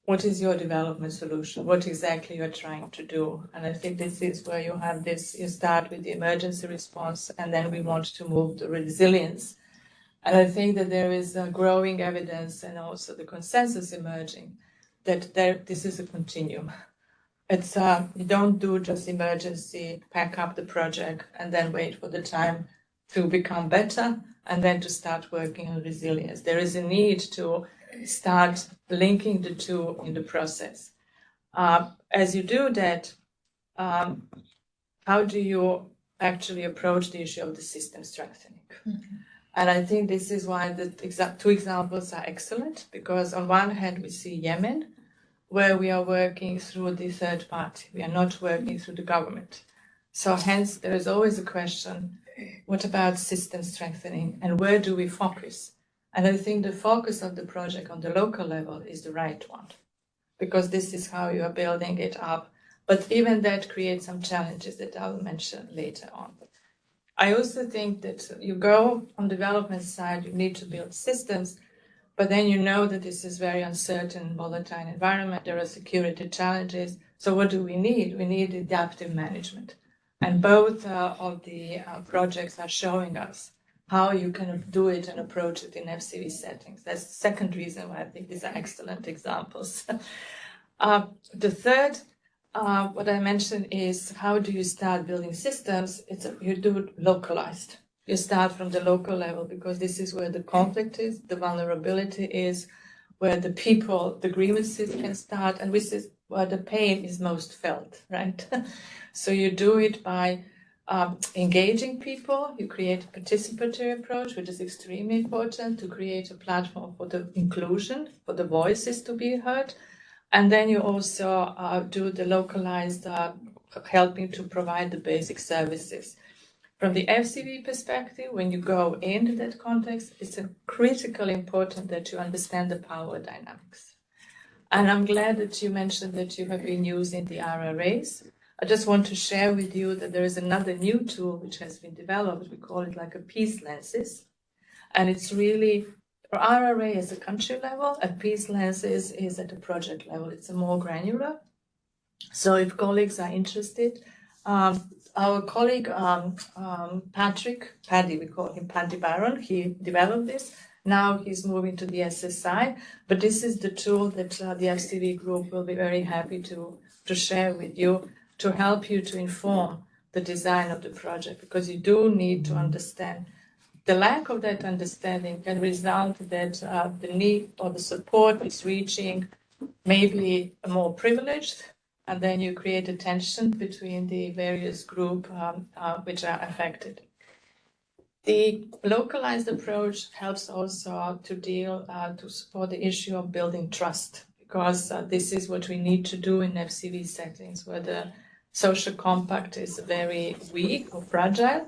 what is your development solution? What exactly you're trying to do? And I think this is where you have this, you start with the emergency response, and then we want to move to resilience. And I think that there is growing evidence and also the consensus emerging that this is a continuum. It's you don't do just emergency, pack up the project, and then wait for the time to become better, and then to start working on resilience. There is a need to start linking the two in the process. As you do that, how do you actually approach the issue of the system strengthening? Mm-hmm. And I think this is why the two examples are excellent, because on one hand, we see Yemen, where we are working through the third party. We are not working through the government. So hence, there is always a question, what about system strengthening, and where do we focus? And I think the focus of the project on the local level is the right one, because this is how you are building it up. But even that creates some challenges that I will mention later on. I also think that you go on development side, you need to build systems, but then you know that this is very uncertain, volatile environment. There are security challenges. So what do we need? We need adaptive management. And both of the projects are showing us how you can do it and approach it in FCV settings. That's the second reason why I think these are excellent examples. The third, what I mentioned is, how do you start building systems? You do it localized. You start from the local level, because this is where the conflict is, the vulnerability is, where the people, the grievances can start, and this is where the pain is most felt, right? So you do it by engaging people. You create a participatory approach, which is extremely important to create a platform for the inclusion, for the voices to be heard. And then you also do the localized helping to provide the basic services. From the FCV perspective, when you go into that context, it's critically important that you understand the power dynamics. And I'm glad that you mentioned that you have been using the RRAs. I just want to share with you that there is another new tool which has been developed. We call it like a peace lenses. And it's really RRA is a country level, and Peace Lenses is at a project level. It's a more granular. So if colleagues are interested, our colleague Paddy, we call him Paddy Barron, he developed this. Now he's moving to the SSI, but this is the tool that the FCV group will be very happy to share with you to help you to inform the design of the project, because you do need to understand. The lack of that understanding can result that the need or the support is reaching maybe a more privileged, and then you create a tension between the various groups which are affected. The localized approach helps also to deal to support the issue of building trust, because this is what we need to do in FCV settings where the social compact is very weak or fragile.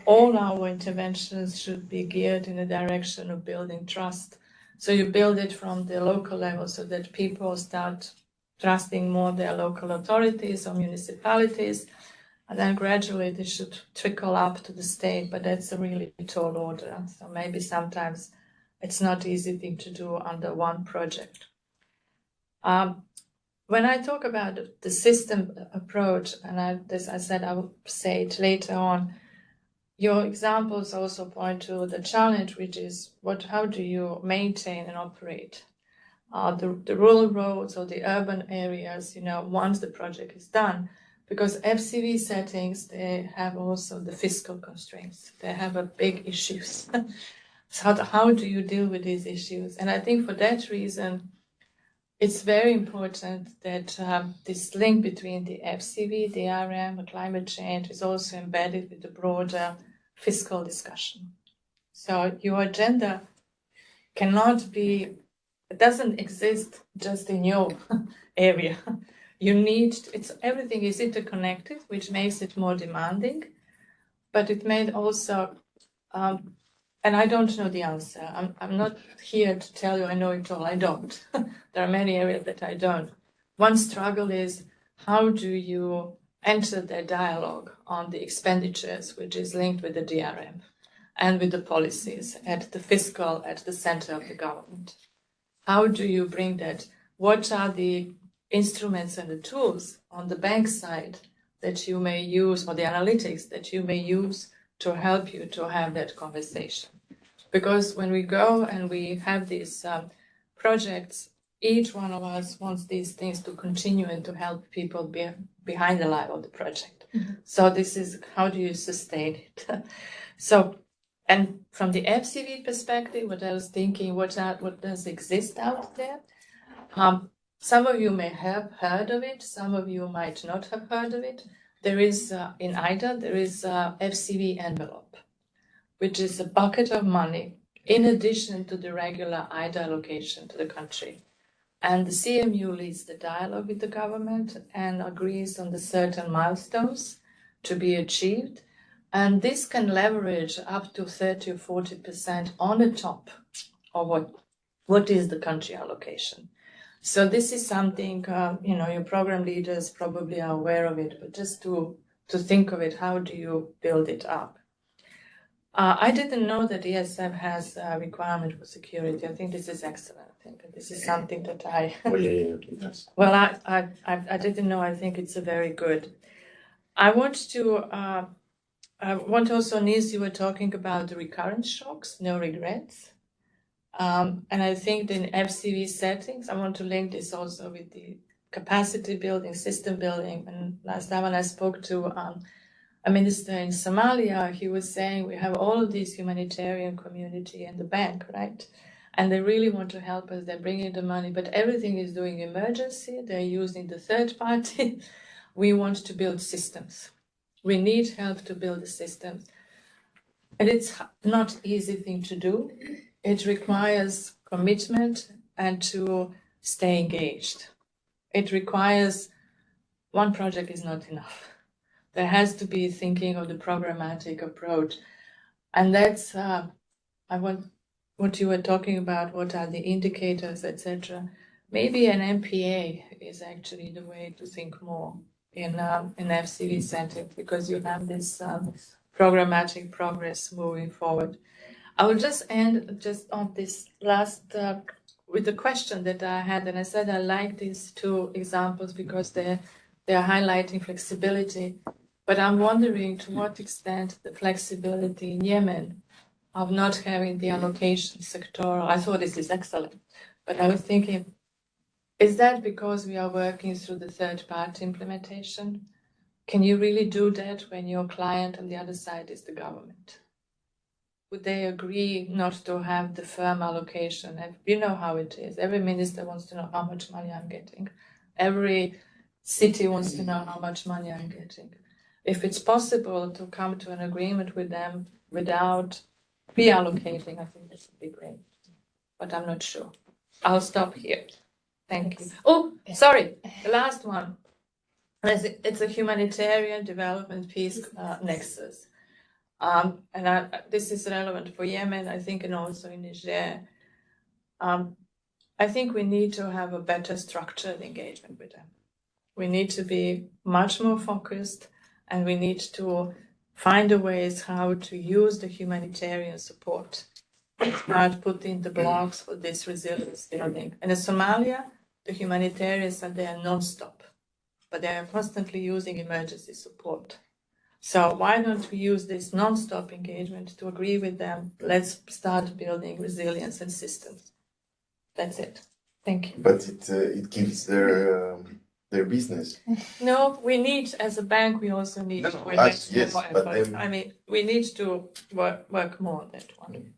All our interventions should be geared in the direction of building trust. So you build it from the local level so that people start trusting more their local authorities or municipalities, and then gradually this should trickle up to the state, but that's a really tall order. So maybe sometimes it's not an easy thing to do under one project. When I talk about the system approach, and as I said, I will say it later on, your examples also point to the challenge, which is how do you maintain and operate the rural roads or the urban areas, once the project is done, because FCV settings, they have also the fiscal constraints. They have a big issues. So how do you deal with these issues? And I think for that reason, it's very important that this link between the FCV, the RM, and climate change is also embedded with the broader fiscal discussion. So your agenda it doesn't exist just in your area. Everything is interconnected, which makes it more demanding, but it made also, and I don't know the answer. I'm not here to tell you I know it all. I don't. There are many areas that I don't. One struggle is how do you enter the dialogue on the expenditures, which is linked with the DRM and with the policies at the fiscal, at the center of the government. How do you bring that? What are the instruments and the tools on the bank side that you may use, or the analytics that you may use to help you to have that conversation? Because when we go and we have these projects, each one of us wants these things to continue and to help people behind the life of the project. Mm-hmm. So this is, how do you sustain it? And from the FCV perspective, what I was thinking, what does exist out there? Some of you may have heard of it. Some of you might not have heard of it. There is, in IDA, there is a FCV envelope, which is a bucket of money in addition to the regular IDA allocation to the country. And the CMU leads the dialogue with the government and agrees on the certain milestones to be achieved. And this can leverage up to 30 or 40% on the top of what is the country allocation. So this is something, your program leaders probably are aware of it, but just to think of it, how do you build it up? I didn't know that ESF has a requirement for security. I think this is excellent. I think this is something that Well, I didn't know. I think it's a very good. I want also, Nils, you were talking about the recurrent shocks, no regrets. And I think in FCV settings, I want to link this also with the capacity building, system building. And last time when I spoke to a minister in Somalia, he was saying we have all of this humanitarian community and the bank, right? And they really want to help us. They're bringing the money, but everything is doing emergency. They're using the third party. We want to build systems. We need help to build the systems. And it's not an easy thing to do. It requires commitment and to stay engaged. It requires, one project is not enough. There has to be thinking of the programmatic approach. And that's, what you were talking about, what are the indicators, etc. Maybe an MPA is actually the way to think more in FCV setting, because you have this programmatic progress moving forward. I will just end just on this last with the question that I had, and I said I like these two examples because they're highlighting flexibility. But I'm wondering to what extent the flexibility in Yemen of not having the allocation sectoral. I thought this is excellent, but I was thinking, is that because we are working through the third-party implementation? Can you really do that when your client on the other side is the government? Would they agree not to have the firm allocation? And you know how it is. Every minister wants to know how much money I'm getting. Every city wants to know how much money I'm getting. If it's possible to come to an agreement with them without reallocating, I think this would be great. But I'm not sure. I'll stop here. Thank you. Oh, sorry, the last one. It's a humanitarian development peace nexus. This is relevant for Yemen, I think, and also in Niger. I think we need to have a better structured engagement with them. We need to be much more focused, and we need to find a ways how to use the humanitarian support, start putting the blocks for this resilience building. And in Somalia, the humanitarians are there non-stop, but they are constantly using emergency support. So why don't we use this non-stop engagement to agree with them? Let's start building resilience and systems. That's it. Thank you. But it kills their business. No, we need, as a bank, we also need to invest more effort. I mean, we need to work more on that one.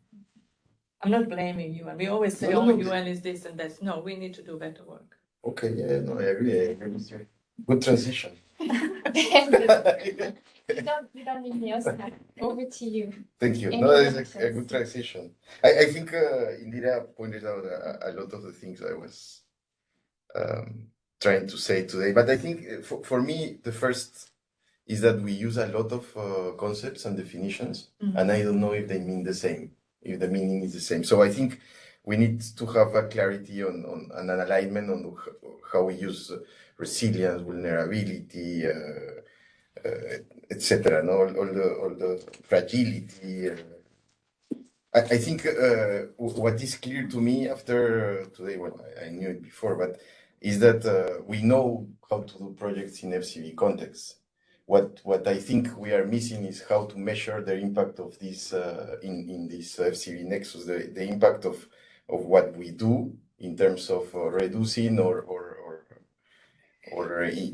I'm not blaming UN. We always say, UN is this and that. No, we need to do better work. Okay, yeah, no, I agree with you. Good transition. You don't need me, Oscar. Over to you. Thank you. No, that is a good transition. I think Indira pointed out a lot of the things I was trying to say today. But I think for me, the first is that we use a lot of concepts and definitions, and I don't know if they mean the same, if the meaning is the same. So I think we need to have a clarity on an alignment on how we use resilience, vulnerability, etc. No, all the fragility. I think what is clear to me after today, well, I knew it before, but is that we know how to do projects in FCV context. What I think we are missing is how to measure the impact of this in this FCV nexus, the impact of what we do in terms of reducing or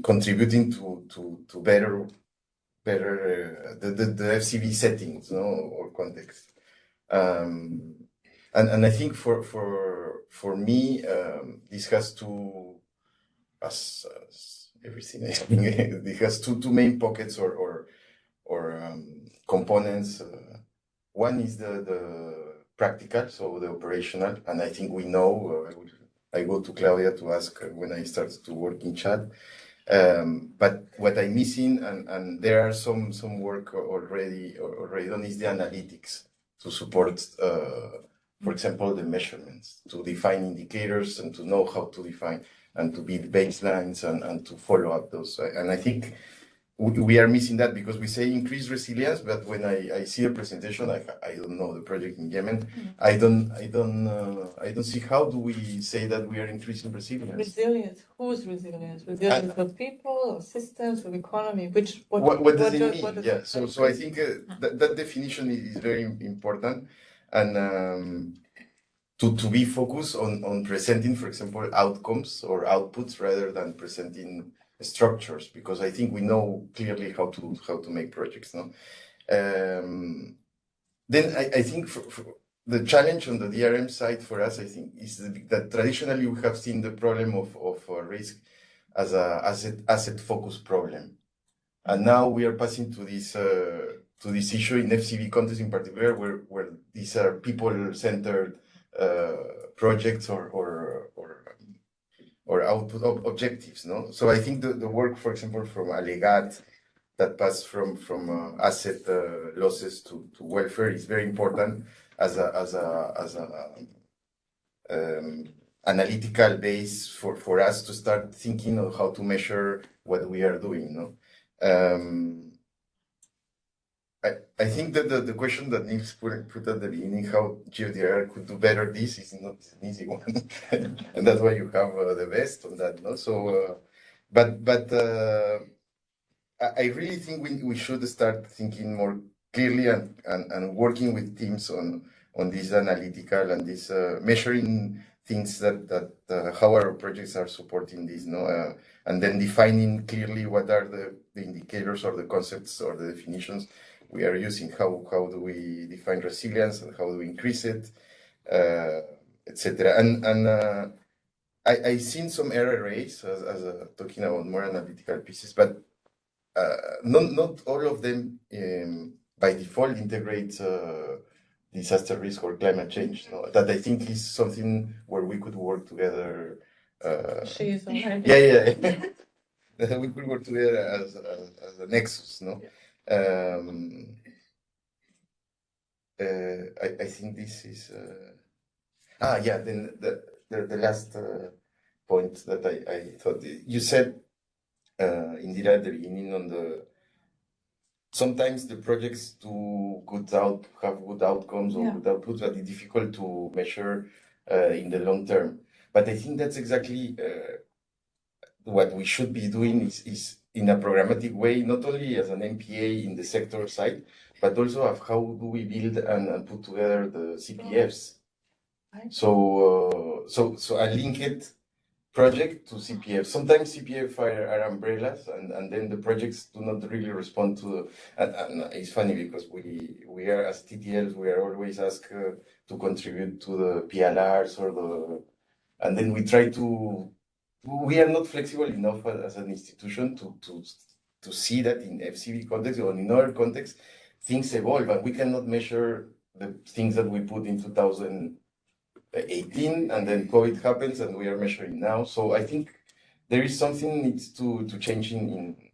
contributing to better the FCV settings, no, or context. And I think for me, this has to, as everything, it has two main pockets or components. One is the practical, so the operational, and I think we know. I go to Claudia to ask when I start to work in Chad. But what I'm missing, and there are some work already done, is the analytics to support, for example, the measurements, to define indicators and to know how to define and to build baselines and to follow up those. And I think we are missing that because we say increase resilience, but when I see a presentation, I don't know the project in Yemen. I don't see how do we say that we are increasing resilience. Resilience. Whose resilience? Resilience of people, or systems, of economy. What does it mean? Yeah. So I think that definition is very important, and to be focused on presenting, for example, outcomes or outputs rather than presenting structures, because I think we know clearly how to make projects. No, then I think for the challenge on the DRM side for us, I think, is that traditionally we have seen the problem of risk as a asset focused problem, and now we are passing to this issue in FCV context in particular, where these are people centered projects or output objectives, no? So I think the work, for example, from Alegat, that passed from asset losses to welfare is very important as a analytical base for us to start thinking of how to measure what we are doing, no? I think that the question that Niels put at the beginning, how GeoDR could do better, this is not an easy one, and that's why you have the best on that. No, so I really think we should start thinking more clearly and working with teams on this analytical and this measuring things that how our projects are supporting this, no, and then defining clearly what are the indicators or the concepts or the definitions we are using. How do we define resilience and how do we increase it, etc. And I've seen some error rates as talking about more analytical pieces, but not all of them by default integrate disaster risk or climate change. No? That I think is something where we could work together. She is already. Yeah. We could work together as a nexus. No. I think this is. Then the last point that I thought you said. Indira, at the beginning on sometimes the projects have good outcomes or good outputs, but it's difficult to measure in the long term. But I think that's exactly what we should be doing is in a programmatic way, not only as an MPA in the sector side, but also of how do we build and put together the CPFs. Right. So I link it project to CPF. Sometimes CPF are umbrellas, and then the projects do not really respond to. And it's funny because we are as TTLs, we are always asked to contribute to the PLRs and then we try to. We are not flexible enough as an institution to see that in FCV context or in other contexts things evolve, and we cannot measure the things that we put in 2018 and then COVID happens and we are measuring now. So I think there is something needs to change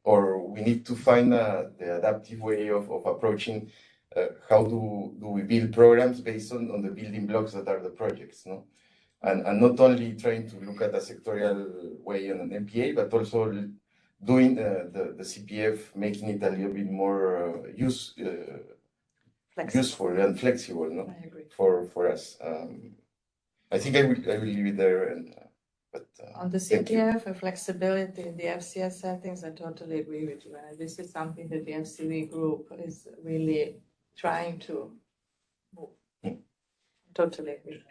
or we need to find the adaptive way of approaching how do we build programs based on the building blocks that are the projects, no? And not only trying to look at a sectorial way on an MPA, but also doing the CPF, making it a little bit more useful and flexible, no? I agree. For us. I think I will leave it there. On the CPF and flexibility in the FCS settings, I totally agree with you. And this is something that the FCV group is really trying to move. Totally agree.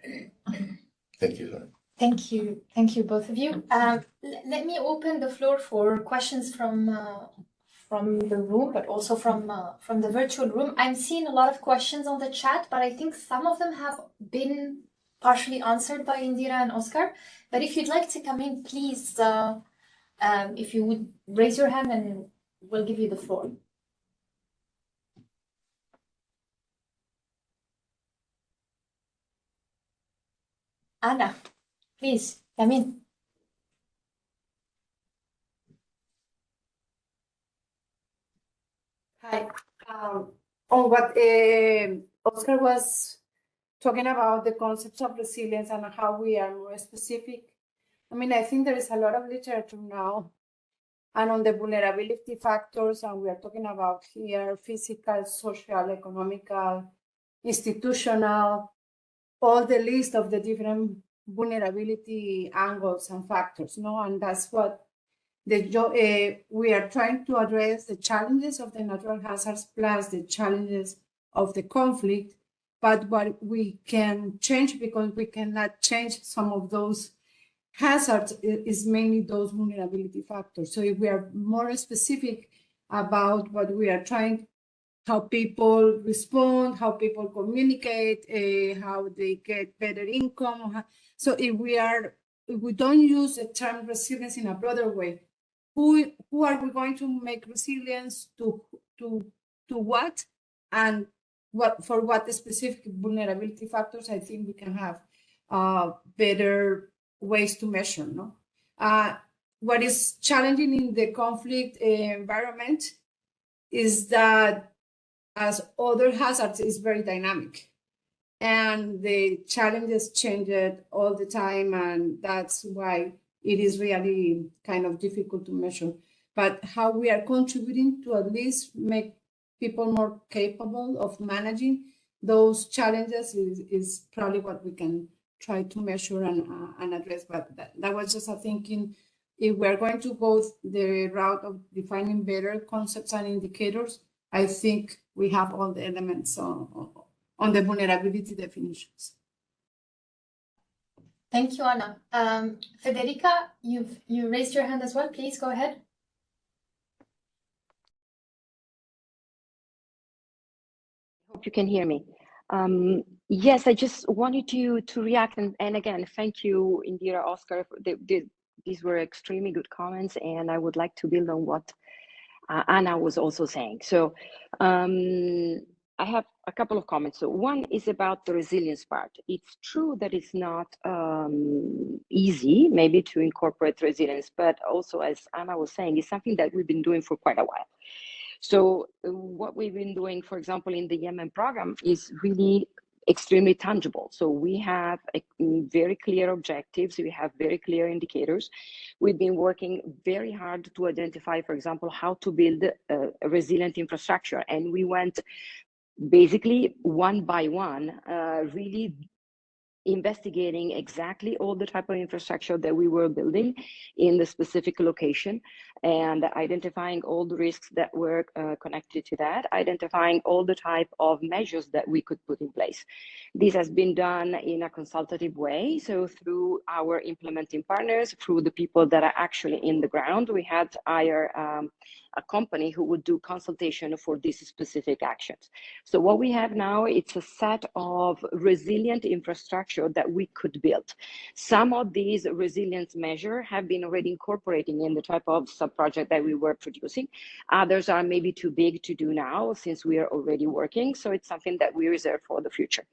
Thank you, sir. Thank you. Thank you, both of you. Let me open the floor for questions from the room, but also from the virtual room. I'm seeing a lot of questions on the chat, but I think some of them have been partially answered by Indira and Oscar. But if you'd like to come in, please, if you would raise your hand and we'll give you the floor. Anna, please, come in. Hi. On what Oscar was talking about, the concepts of resilience and how we are more specific. I mean, I think there is a lot of literature now and on the vulnerability factors, and we are talking about here physical, social, economical, institutional, all the list of the different vulnerability angles and factors, no? And that's what we are trying to address the challenges of the natural hazards plus the challenges of the conflict. But what we can change, because we cannot change some of those hazards, is mainly those vulnerability factors. So if we are more specific about what we are trying, how people respond, how people communicate, how they get better income. So if we don't use the term resilience in a broader way, who are we going to make resilience to what, and for what specific vulnerability factors? I think we can have better ways to measure. No, what is challenging in the conflict environment is that, as other hazards, is very dynamic, and the challenges change all the time, and that's why it is really kind of difficult to measure. But how we are contributing to at least make people more capable of managing those challenges is probably what we can try to measure and address. But that was just a thinking. If we're going to go the route of defining better concepts and indicators, I think we have all the elements on the vulnerability definitions. Thank you, Ana. Federica, you raised your hand as well. Please go ahead. Hope you can hear me. Yes, I just wanted to react and again, thank you, Indira, Oscar. These were extremely good comments, and I would like to build on what Ana was also saying. So I have a couple of comments. So one is about the resilience part. It's true that it's not easy maybe to incorporate resilience, but also, as Ana was saying, it's something that we've been doing for quite a while. So what we've been doing, for example, in the Yemen program is really extremely tangible. So we have very clear objectives. We have very clear indicators. We've been working very hard to identify, for example, how to build a resilient infrastructure. And we went basically one by one, really investigating exactly all the type of infrastructure that we were building in the specific location and identifying all the risks that were connected to that, identifying all the type of measures that we could put in place. This has been done in a consultative way. So through our implementing partners, through the people that are actually in the ground, we had a company who would do consultation for these specific actions. So what we have now, it's a set of resilient infrastructure that we could build. Some of these resilience measures have been already incorporating in the type of sub-project that we were producing. Others are maybe too big to do now since we are already working. So it's something that we reserve for the future.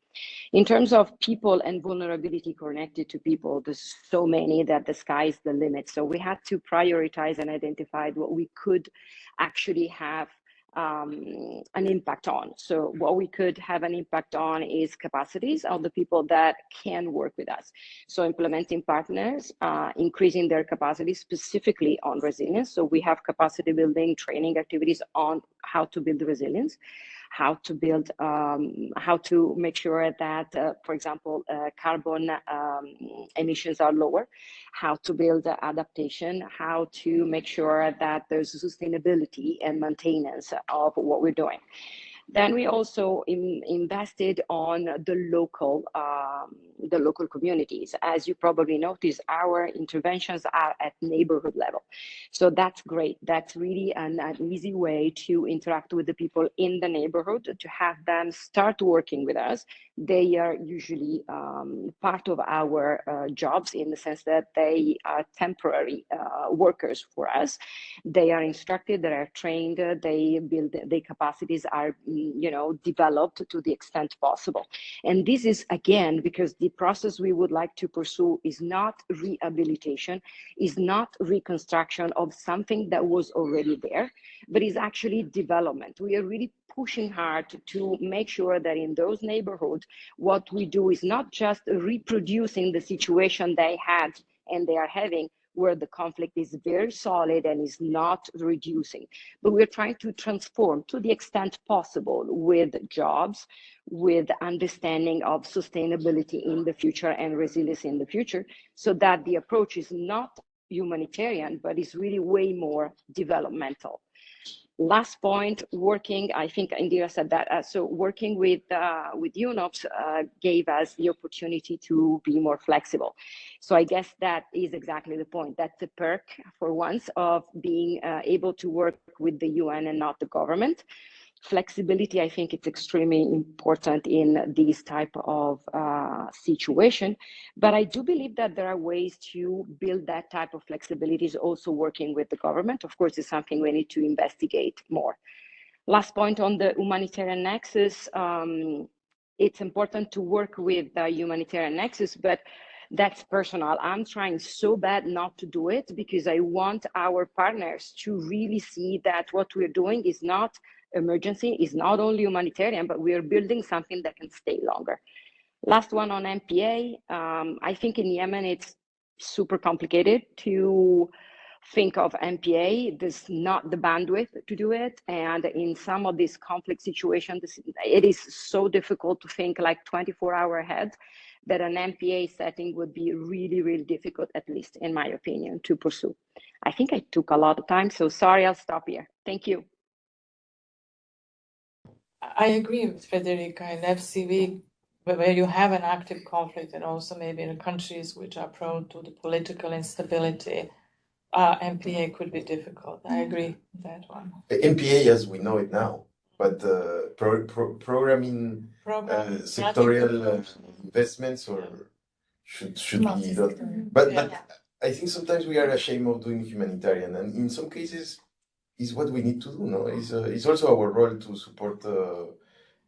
In terms of people and vulnerability connected to people, there's so many that the sky is the limit. So we had to prioritize and identify what we could actually have an impact on. So what we could have an impact on is capacities of the people that can work with us. So implementing partners, increasing their capacity specifically on resilience. So we have capacity building training activities on how to build resilience, how to build, how to make sure that, for example, carbon emissions are lower, how to build adaptation, how to make sure that there's sustainability and maintenance of what we're doing. Then we also invested on the local communities. As you probably noticed, our interventions are at neighborhood level. So that's great. That's really an easy way to interact with the people in the neighborhood, to have them start working with us. They are usually part of our jobs in the sense that they are temporary workers for us. They are instructed, they are trained, they build, their capacities are developed to the extent possible. And this is, again, because the process we would like to pursue is not rehabilitation, is not reconstruction of something that was already there, but is actually development. We are really pushing hard to make sure that in those neighborhoods, what we do is not just reproducing the situation they had and they are having, where the conflict is very solid and is not reducing. But we're trying to transform to the extent possible with jobs, with understanding of sustainability in the future and resilience in the future, so that the approach is not humanitarian, but is really way more developmental. Last point, working, I think Indira said that, so working with UNOPS gave us the opportunity to be more flexible. So I guess that is exactly the point. That's the perk for once of being able to work with the UN and not the government. Flexibility, I think it's extremely important in this type of situation, but I do believe that there are ways to build that type of flexibility is also working with the government. Of course, it's something we need to investigate more. Last point on the humanitarian nexus, it's important to work with the humanitarian nexus, but that's personal. I'm trying so bad not to do it because I want our partners to really see that what we're doing is not emergency, is not only humanitarian, but we are building something that can stay longer. Last one on MPA. I think in Yemen, it's super complicated to think of MPA. There's not the bandwidth to do it. And in some of these conflict situations, it is so difficult to think like 24-hour ahead that an MPA setting would be really, really difficult, at least in my opinion, to pursue. I think I took a lot of time, so sorry, I'll stop here. Thank you. I agree with Federica. In FCV, where you have an active conflict, and also maybe in countries which are prone to the political instability, MPA could be difficult. I agree with that one. MPA as we know it now, but programming sectorial investments or should be done. But I think sometimes we are ashamed of doing humanitarian, and in some cases is what we need to do. No, it's also our role to support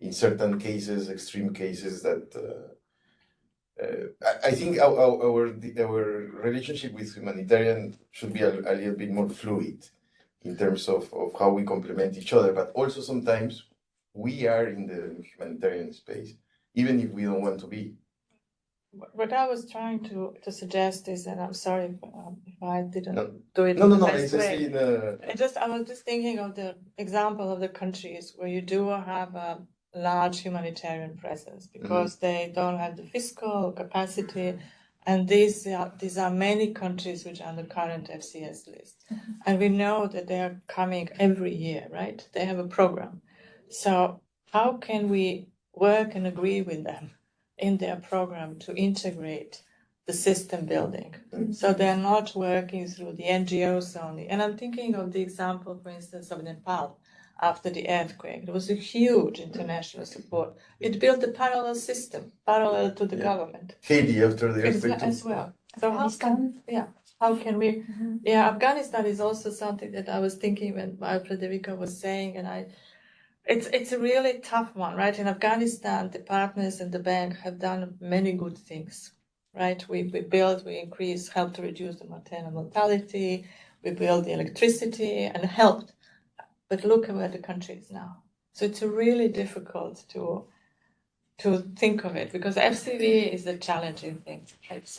in certain cases, extreme cases that. I think our relationship with humanitarian should be a little bit more fluid in terms of how we complement each other, but also sometimes we are in the humanitarian space, even if we don't want to be. What I was trying to suggest is, and I'm sorry if I didn't do it. No. I was just thinking of the example of the countries where you do have a large humanitarian presence because they don't have the fiscal capacity, and these are many countries which are on the current FCS list, and we know that they are coming every year, right? They have a program, so how can we work and agree with them in their program to integrate the system building? So they're not working through the NGOs only. And I'm thinking of the example, for instance, of Nepal after the earthquake. There was a huge international support. It built a parallel system, parallel to the government. Haiti after the earthquake as well. So how can we? Yeah, Afghanistan is also something that I was thinking while Federica was saying, and it's a really tough one, right? In Afghanistan, the partners and the bank have done many good things, right? We increased, helped to reduce the maternal mortality, we built the electricity and helped. But look at where the country is now. So it's really difficult to think of it because FCV is a challenging thing. It's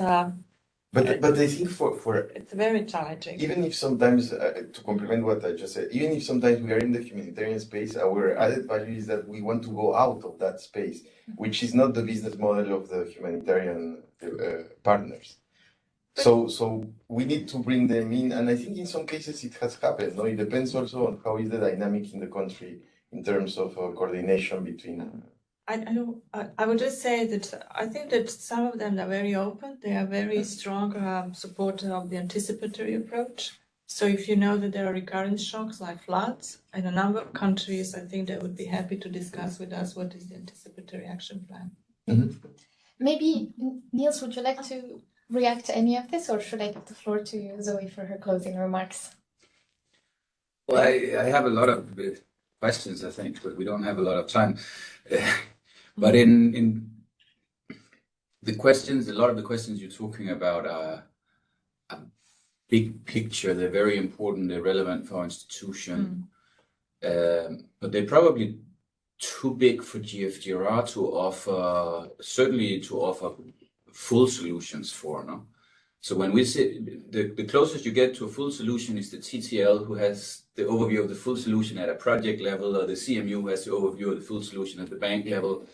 But I think for it's very challenging. Even if sometimes, to complement what I just said, even if sometimes we are in the humanitarian space, our added value is that we want to go out of that space, which is not the business model of the humanitarian partners. So we need to bring them in, and I think in some cases it has happened. No, it depends also on how is the dynamic in the country in terms of coordination between. I would just say that I think that some of them are very open. They are very strong supporter of the anticipatory approach. So if you know that there are recurrent shocks like floods in a number of countries, I think they would be happy to discuss with us what is the anticipatory action plan. Maybe, Niels, would you like to react to any of this, or should I give the floor to Zoe for her closing remarks? Well, I have a lot of questions, I think, but we don't have a lot of time. But in the questions, a lot of the questions you're talking about are a big picture. They're very important. They're relevant for our institution. But they're probably too big for GFGRR to offer, certainly to offer full solutions for. No? So when we say the closest you get to a full solution is the TTL, who has the overview of the full solution at a project level, or the CMU who has the overview of the full solution at the bank level.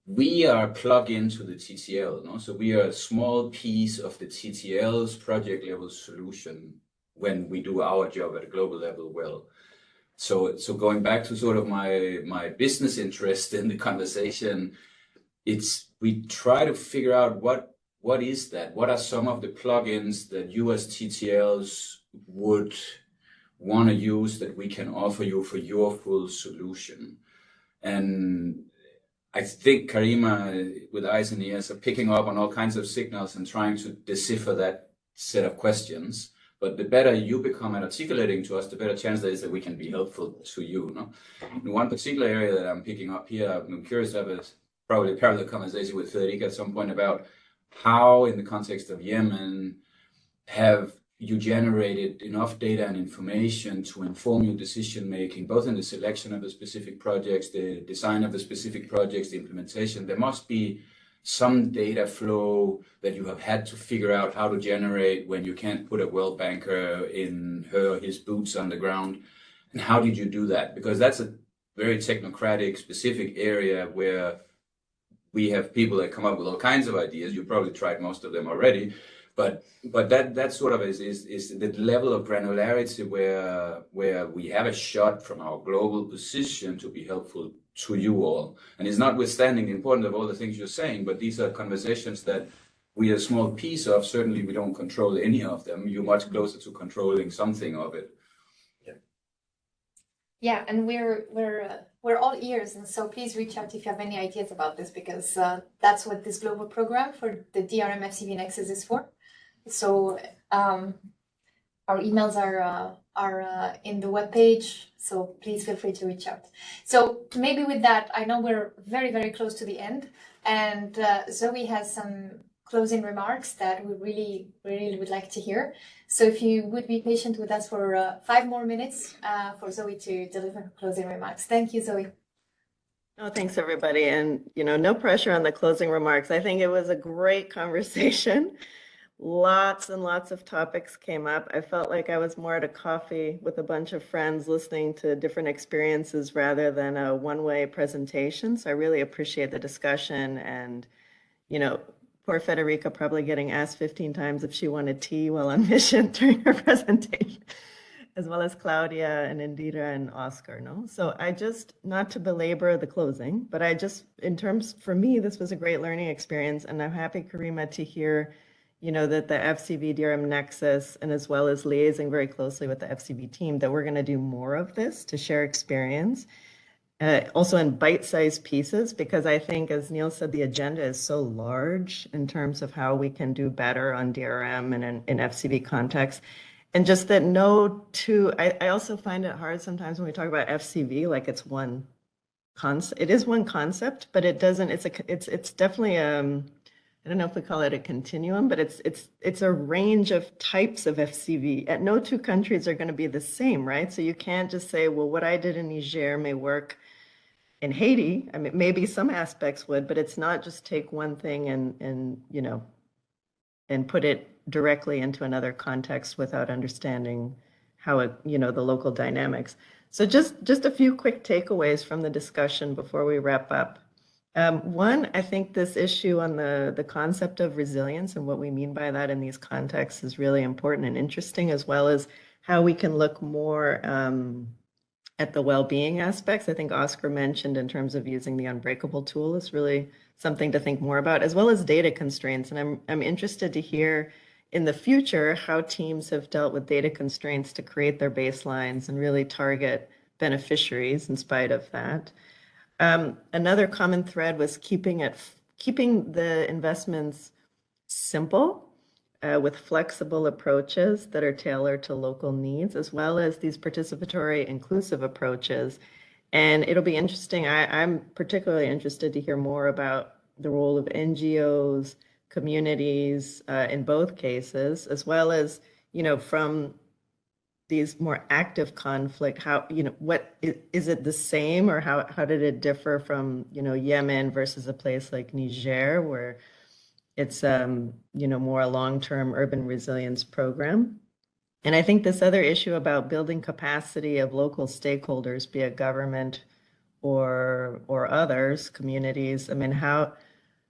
We are plugged into the TTL, no? So we are a small piece of the TTL's project level solution when we do our job at a global level well. So going back to sort of my business interest in the conversation, we try to figure out what is that? What are some of the plugins that you as TTLs would want to use that we can offer you for your full solution? And I think Karima, with eyes and ears, are picking up on all kinds of signals and trying to decipher that set of questions. But the better you become at articulating to us, the better chance there is that we can be helpful to you. No? In one particular area that I'm picking up here, I'm curious to have probably a parallel conversation with Federica at some point about how, in the context of Yemen, have you generated enough data and information to inform your decision making, both in the selection of the specific projects, the design of the specific projects, the implementation. There must be some data flow that you have had to figure out how to generate when you can't put a well banker in her or his boots on the ground? And how did you do that? Because that's a very technocratic, specific area where we have people that come up with all kinds of ideas. You probably tried most of them already, but that sort of is the level of granularity where we have a shot from our global position to be helpful to you all. And it's notwithstanding the importance of all the things you're saying, but these are conversations that we are a small piece of. Certainly we don't control any of them. You're much closer to controlling something of it. Yeah, and we're all ears, and so please reach out if you have any ideas about this, because that's what this global program for the DRM FCV Nexus is for. So our emails are in the webpage, so please feel free to reach out. So maybe with that, I know we're very, very close to the end, and Zoe has some closing remarks that we really would like to hear. So if you would be patient with us for 5 more minutes for Zoe to deliver closing remarks. Thank you, Zoe. Oh, thanks everybody. And, no pressure on the closing remarks. I think it was a great conversation. Lots and lots of topics came up. I felt like I was more at a coffee with a bunch of friends listening to different experiences rather than a one-way presentation. So I really appreciate the discussion, and, poor Federica probably getting asked 15 times if she wanted tea while on mission during her presentation, as well as Claudia and Indira and Oscar, no? So I just, not to belabor the closing, but for me, this was a great learning experience, and I'm happy, Karima, to hear, that the FCV DRM Nexus, and as well as liaising very closely with the FCV team, that we're going to do more of this to share experience. Also in bite-sized pieces, because I think, as Neil said, the agenda is so large in terms of how we can do better on DRM and in FCV context. And just that I also find it hard sometimes when we talk about FCV, like it's one concept. It is one concept, but it doesn't, it's definitely, I don't know if we call it a continuum, but it's a range of types of FCV. No two countries are going to be the same, right? So you can't just say, well, what I did in Niger may work in Haiti. I mean, maybe some aspects would, but it's not just take one thing and put it directly into another context without understanding how the local dynamics. So just a few quick takeaways from the discussion before we wrap up. One, I think this issue on the concept of resilience and what we mean by that in these contexts is really important and interesting, as well as how we can look more at the well-being aspects. I think Oscar mentioned in terms of using the Unbreakable tool is really something to think more about, as well as data constraints. And I'm interested to hear in the future how teams have dealt with data constraints to create their baselines and really target beneficiaries in spite of that. Another common thread was keeping the investments simple, with flexible approaches that are tailored to local needs, as well as these participatory inclusive approaches. And it'll be interesting. I'm particularly interested to hear more about the role of NGOs, communities in both cases, as well as, from these more active conflict, how, what is it the same, or how did it differ from, Yemen versus a place like Niger, where it's, more a long-term urban resilience program. And I think this other issue about building capacity of local stakeholders, be it government or others, communities, I mean, how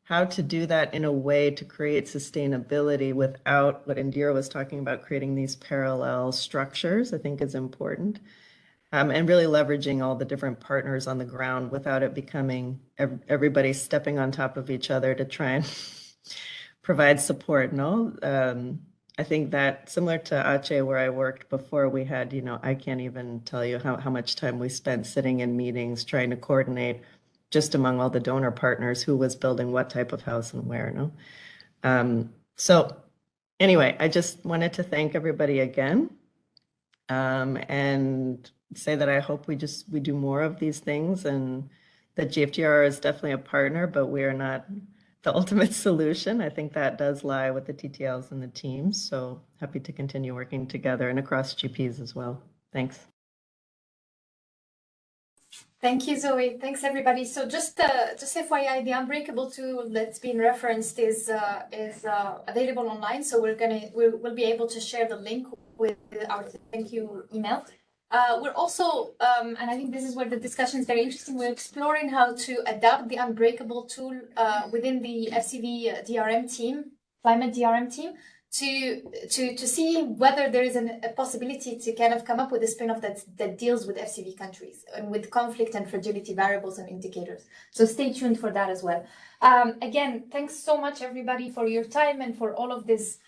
to do that in a way to create sustainability without what Indira was talking about, creating these parallel structures, I think is important. And really leveraging all the different partners on the ground without it becoming everybody stepping on top of each other to try and provide support. No, I think that similar to Aceh, where I worked before, we had, I can't even tell you how much time we spent sitting in meetings trying to coordinate just among all the donor partners who was building what type of house and where. No, so anyway, I just wanted to thank everybody again, and say that I hope we do more of these things, and that GFGR is definitely a partner, but we are not the ultimate solution. I think that does lie with the TTLs and the teams. So happy to continue working together and across GPs as well. Thanks. Thank you, Zoe. Thanks, everybody. So just FYI, the Unbreakable tool that's been referenced is available online. So we'll be able to share the link with our thank you email. We're also, and I think this is where the discussion is very interesting, we're exploring how to adapt the Unbreakable tool within the FCV DRM team, climate DRM team, to see whether there is a possibility to kind of come up with a spin-off that deals with FCV countries and with conflict and fragility variables and indicators. So stay tuned for that as well. Again, thanks so much, everybody, for your time and for all of this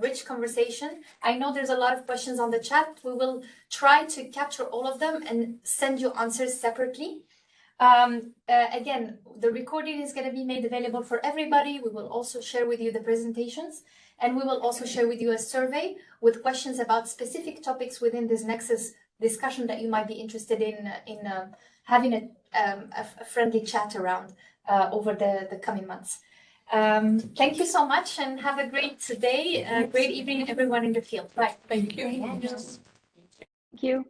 rich conversation. I know there's a lot of questions on the chat. We will try to capture all of them and send you answers separately. Again, the recording is going to be made available for everybody. We will also share with you the presentations, and we will also share with you a survey with questions about specific topics within this Nexus discussion that you might be interested in having a friendly chat around over the coming months. Thank you so much, and have a great day, great evening, everyone in the field. Bye. Thank you. Thank you.